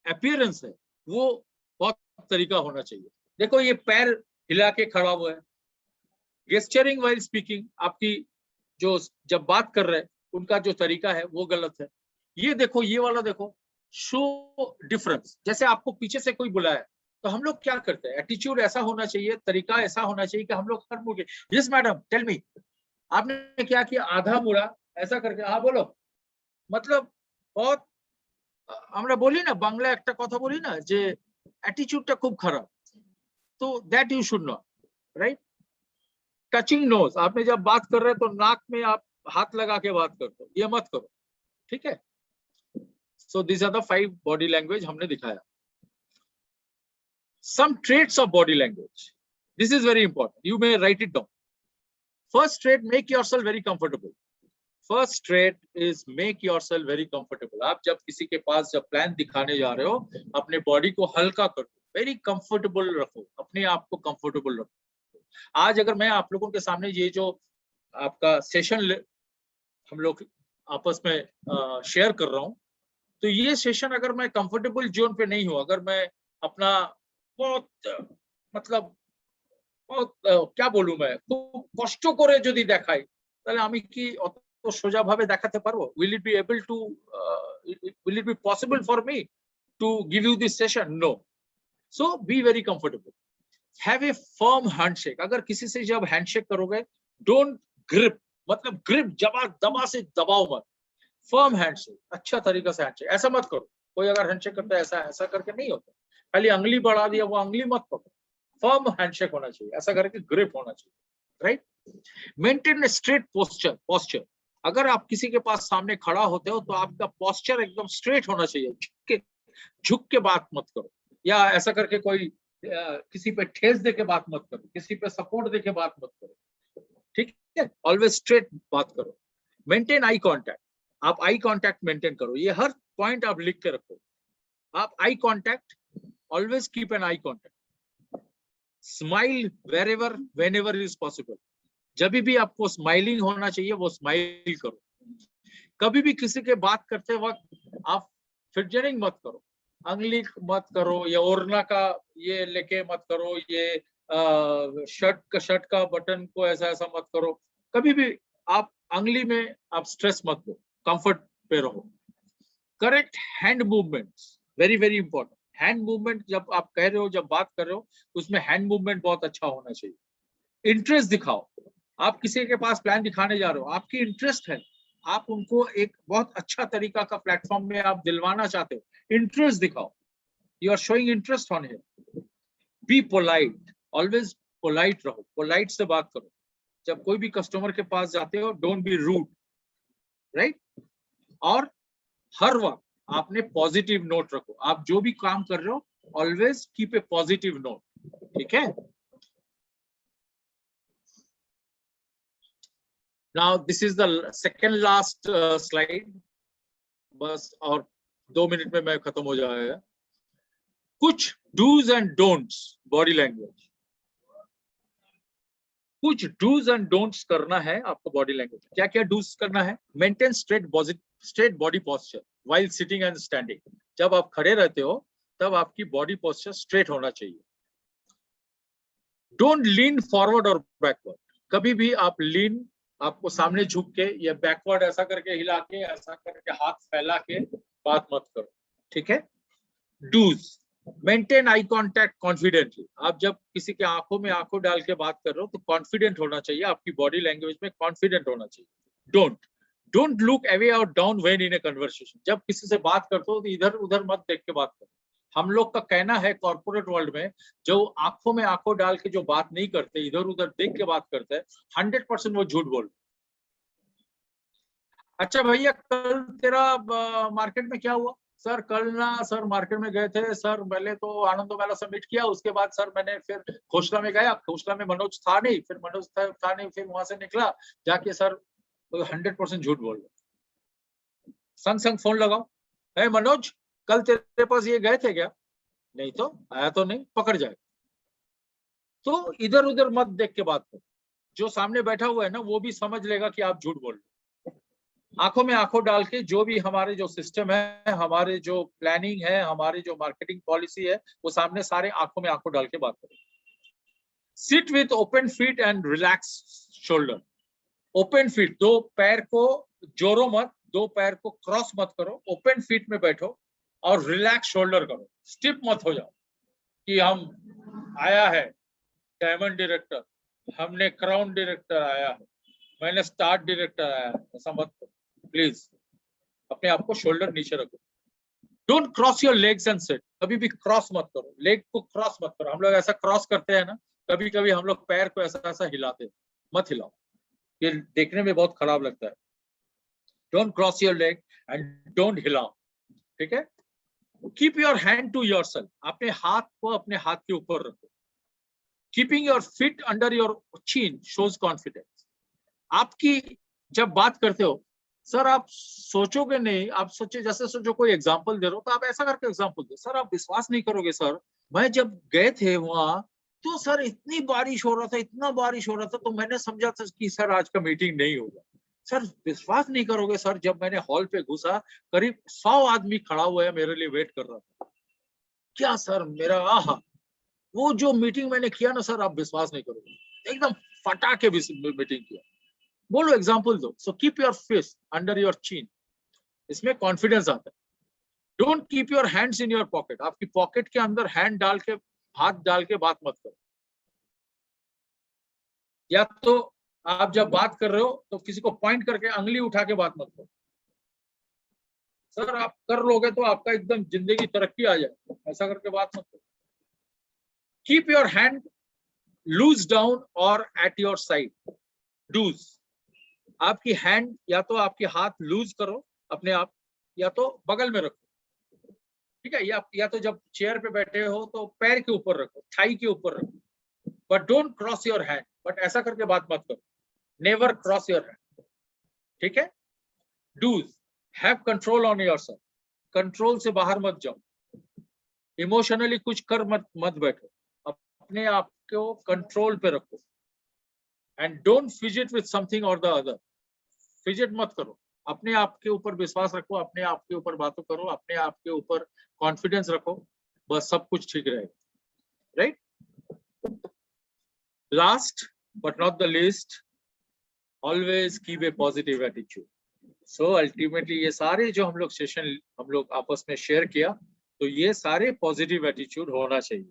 अपीयरेंस है वो बहुत तरीका होना चाहिए। देखो ये पैर हिला के खड़ा हुआ है, गेस्चरिंग व्हाइल स्पीकिंग, आपकी जो जब बात कर रहे हैं उनका जो तरीका है वो गलत है। ये देखो, ये वाला देखो, शो डिफरेंस। जैसे आपको पीछे से कोई बुलाया तो हम लोग क्या करते हैं, एटीट्यूड ऐसा होना चाहिए, तरीका ऐसा होना चाहिए कि हम लोग हर मुड़े, यस मैडम टेल मी। आपने क्या किया, आधा मुड़ा ऐसा करके, हाँ बोलो, मतलब बहुत আমরা বলি না, বাংলা একটা কথা বলি না যে অ্যাটিটিউডটা খুব খারাপ, तो that you should not, right? Touching nose, आपने जब बात कर रहे हैं तो नाक में आप हाथ लगा के बात करते हो, ये मत करो, ठीक है? So this are the 5 body language हमने दिखाया। Some traits of body language, this is very important, you may write it down. First trait, make yourself very comfortable. First trait is make yourself very comfortable. आप जब किसी के पास जब plan दिखाने जा रहे हो, अपने बॉडी को हल्का करो, वेरी कंफर्टेबल रखो, अपने आप को कंफर्टेबल रखो। आज अगर मैं आप लोगों के सामने ये जो आपका सेशन हम लोग आपस में शेयर कर रहा हूँ, तो ये सेशन अगर मैं कंफर्टेबल जोन पे नहीं हूँ, अगर मैं अपना बहुत मतलब क्या বলবো मैं খুব কষ্ট করে যদি দেখাই, তাহলে আমি কি অত সোজা ভাবে দেখাতে পারবো? Will it be able to will it be possible for me to give you this session? No. So be very comfortable. Have a firm handshake. अगर किसी से जब हैंडशेक करोगे, don't grip, मतलब grip दबा से दबाओ मत, फर्म हैंडशेक, अच्छा तरीका से हैंडशेक। ऐसा मत करो, कोई अगर हैंडशेक करता है ऐसा ऐसा करके नहीं होता, खाली अंगली बढ़ा दिया, वो अंगली मत पकड़ो, फर्म हैंडशेक होना चाहिए, ऐसा करके ग्रिप होना चाहिए, राइट। Maintain straight posture. अगर आप किसी के पास सामने खड़ा होते हो तो आपका पोस्चर एकदम स्ट्रेट होना चाहिए, झुक के बात मत करो, या ऐसा करके कोई किसी पे ठेस दे के बात मत करो, किसी पे सपोर्ट दे के बात मत करो, ठीक है। ऑलवेज स्ट्रेट बात करो। मेंटेन आई कॉन्टैक्ट, आप आई कॉन्टैक्ट मेंटेन करो, ये हर पॉइंट आप लिख के रखो। आप eye contact, always keep an eye contact. Smile wherever whenever is possible, जब भी आपको स्माइलिंग होना चाहिए वो स्माइल करो। कभी भी किसी के बात करते वक्त आप फिडजरिंग मत करो, अंगली मत करो, या ओढ़ना का ये लेके मत करो, ये शर्ट का बटन को ऐसा ऐसा मत करो, कभी भी आप अंगली में आप स्ट्रेस मत दो, कंफर्ट पे रहो। Correct hand movements, very very important. Hand movement जब आप कह रहे हो, जब बात कर रहे हो, उसमें हैंड मूवमेंट बहुत अच्छा होना चाहिए। इंटरेस्ट दिखाओ, आप किसी के पास प्लान दिखाने जा रहे हो, आपकी इंटरेस्ट है, आप उनको एक बहुत अच्छा तरीका का प्लेटफॉर्म में आप दिलवाना चाहते हो, इंटरेस्ट दिखाओ, you are showing interest on here. Be polite, always polite रहो, पोलाइट से बात करो। जब कोई भी कस्टमर के पास जाते हो, डोंट बी रूड, राइट। और हर वक्त आपने पॉजिटिव नोट रखो, आप जो भी काम कर रहे हो always keep a positive note, ठीक है। Now this is the second last slide, बस और 2 मिनट में मैं खत्म हो जाएगा। कुछ dos and don'ts body language, कुछ डूज एंड डोंट्स करना है आपको बॉडी लैंग्वेज। क्या क्या डूज करना है? Maintain straight body posture while sitting and standing. जब आप खड़े रहते हो तब आपकी बॉडी पोस्चर स्ट्रेट होना चाहिए। डोंट लीन फॉरवर्ड और बैकवर्ड, कभी भी आप लीन, आपको सामने झुक के या बैकवर्ड ऐसा करके हिला के, ऐसा करके हाथ फैला के बात मत करो, ठीक है। Dos, maintain eye contact confidently. आप जब किसी के आंखों में आंखों डाल के बात कर रहे हो तो कॉन्फिडेंट होना चाहिए, आपकी बॉडी लैंग्वेज में कॉन्फिडेंट होना चाहिए। डोंट लुक अवे और down when in A conversation. जब किसी से बात करते हो तो इधर उधर मत देख के बात करो। हम लोग का कहना है कॉर्पोरेट वर्ल्ड में, जो आंखों में आंखों डाल के जो बात नहीं करते, इधर उधर देख के बात करते हैं, 100% वो झूठ बोल। अच्छा भैया, कल तेरा मार्केट में क्या हुआ? सर कल ना सर मार्केट में गए थे सर, पहले तो आनंदो मेला सबमिट किया, उसके बाद सर मैंने फिर खोसला में गया, खोसला में मनोज था नहीं, फिर मनोज था नहीं, फिर वहां से निकला जाके सर 100% झूठ बोल रहे। संग फोन लगाओ, है मनोज कल तेरे पास ये गए थे क्या? नहीं तो आया तो नहीं, पकड़ जाए। तो इधर उधर मत देख के बात करो, जो सामने बैठा हुआ है ना वो भी समझ लेगा कि आप झूठ बोल रहे। आंखों में आंखों डाल के जो भी हमारे जो सिस्टम है, हमारे जो प्लानिंग है, हमारी जो मार्केटिंग पॉलिसी है, वो सामने सारे आंखों में आंखों डाल के बात करें। Sit with open feet and relax shoulder. Open feet, दो पैर को जोड़ो मत, दो पैर को क्रॉस मत करो, ओपन फीट में बैठो और रिलैक्स शोल्डर करो। स्टिफ मत हो जाओ कि हम आया है डायमंड डायरेक्टर, हमने क्राउन डायरेक्टर आया है, मैंने स्टार डायरेक्टर आया है, ऐसा मत करो प्लीज। अपने आप को शोल्डर नीचे रखो। Don't cross your legs and sit, कभी भी क्रॉस मत करो, लेग को क्रॉस मत करो। हम लोग ऐसा क्रॉस करते हैं ना, कभी कभी हम लोग पैर को ऐसा ऐसा हिलाते हैं, मत हिलाओ, ये देखने में बहुत खराब लगता है। Don't cross your leg and don't हिलाओ, ठीक है। Keep your hand to yourself, अपने हाथ को अपने हाथ के ऊपर रखो। Keeping your feet under your chin shows confidence. आपकी जब बात करते हो सर आप सोचोगे नहीं, आप सोचे जैसे सोचो कोई एग्जांपल दे रहे हो तो आप ऐसा करके एग्जांपल दो। सर आप विश्वास नहीं करोगे सर, मैं जब गए थे वहां तो सर इतनी बारिश हो रहा था, इतना बारिश हो रहा था, तो मैंने समझा था कि सर आज का मीटिंग नहीं होगा। सर विश्वास नहीं करोगे सर, जब मैंने हॉल पे घुसा करीब 100 आदमी खड़ा हुआ है मेरे लिए वेट कर रहा था। क्या सर मेरा आहा, वो जो मीटिंग मैंने किया ना सर, आप विश्वास नहीं करोगे, एकदम फटाके मीटिंग किया। बोलो एग्जाम्पल दो। So keep your face under your चीन, इसमें कॉन्फिडेंस आता है। Don't keep your hands in your pocket, आपकी पॉकेट के अंदर हैंड डाल के, हाथ डाल के बात मत करो। या तो आप जब बात कर रहे हो तो किसी को पॉइंट करके अंगली उठा के बात मत करो। सर आप कर लोगे तो आपका एकदम जिंदगी तरक्की आ जाए, ऐसा करके बात मत करो। Keep your hand loose down और एट योर साइड। लूज, आपकी हैंड या तो आपके हाथ लूज करो अपने आप, या तो बगल में रखो, ठीक है। या तो जब चेयर पे बैठे हो तो पैर के ऊपर रखो, थाई के ऊपर रखो, but don't cross your hand. But ऐसा करके बात मत करो, नेवर क्रॉस योर हैंड, ठीक है। Dos, have control on yourself, control से बाहर मत जाओ, इमोशनली कुछ कर मत बैठो, अपने आप को कंट्रोल पे रखो। And don't fidget with something और द अदर, फिजिट मत करो, अपने आप के ऊपर विश्वास रखो, अपने आप के ऊपर बातों करो, अपने आप के ऊपर कॉन्फिडेंस रखो, बस सब कुछ ठीक रहेगा, right. Last but not the least, always keep a positive attitude. So ultimately ये सारे जो हम लोग सेशन हम लोग आपस में शेयर किया, तो ये सारे पॉजिटिव एटीट्यूड होना चाहिए,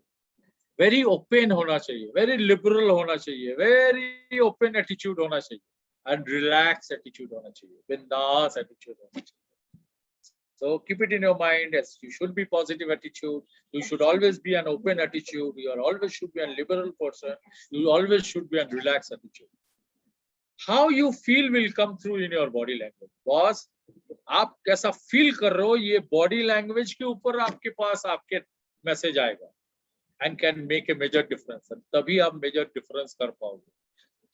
वेरी ओपन होना चाहिए, वेरी लिबरल होना चाहिए, वेरी ओपन एटीट्यूड होना चाहिए, एंड रिलैक्स एटीट्यूड होना चाहिए, बिंदास एटीट्यूड होना चाहिए। So keep it in your mind as you should be positive attitude. You should always be an open attitude. You are always should be a liberal person. You always should be a relaxed attitude. How you feel will come through in your body language. Boss, आप कैसा feel कर रहे हो ये body language के ऊपर आपके पास आपके मैसेज आएगा, and can make a major difference. तभी आप मेजर डिफरेंस कर पाओगे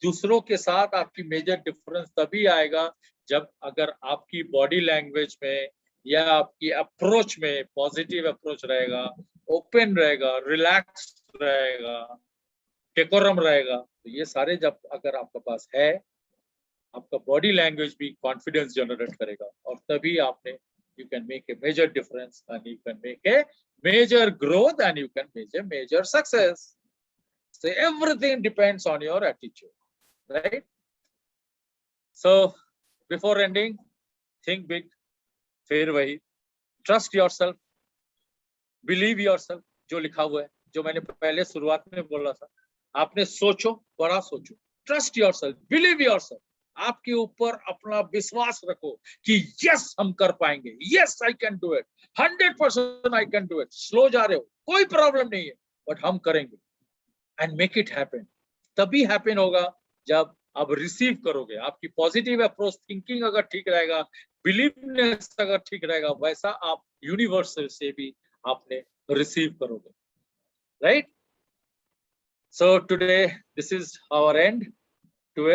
दूसरों के साथ। आपकी मेजर डिफरेंस तभी आएगा जब अगर आपकी बॉडी लैंग्वेज में या आपकी अप्रोच में पॉजिटिव अप्रोच रहेगा, ओपन रहेगा, रिलैक्स रहेगा, डेकोरम रहेगा। तो ये सारे जब अगर आपके पास है, आपका बॉडी लैंग्वेज भी कॉन्फिडेंस जनरेट करेगा, और तभी आपने you can make a major difference and you can make a major growth and you can measure major success. So everything depends on your attitude, right? So before ending, think big, फिर वही, trust yourself, believe yourself, जो लिखा हुआ है, जो मैंने पहले शुरुआत में बोला था, आपने सोचो, बड़ा सोचो, trust yourself, believe yourself, आपके ऊपर अपना विश्वास रखो कि यस हम कर पाएंगे, yes I can do it, 100% I can do it. Slow जा रहे हो कोई प्रॉब्लम नहीं है, बट हम करेंगे, एंड मेक इट हैपन। तभी हैपन होगा जब आप रिसीव करोगे। आपकी पॉजिटिव अप्रोच थिंकिंग अगर ठीक रहेगा, बिलीवनेस अगर ठीक रहेगा, वैसा आप यूनिवर्स से भी आपने रिसीव करोगे, right. So today this is our end to it.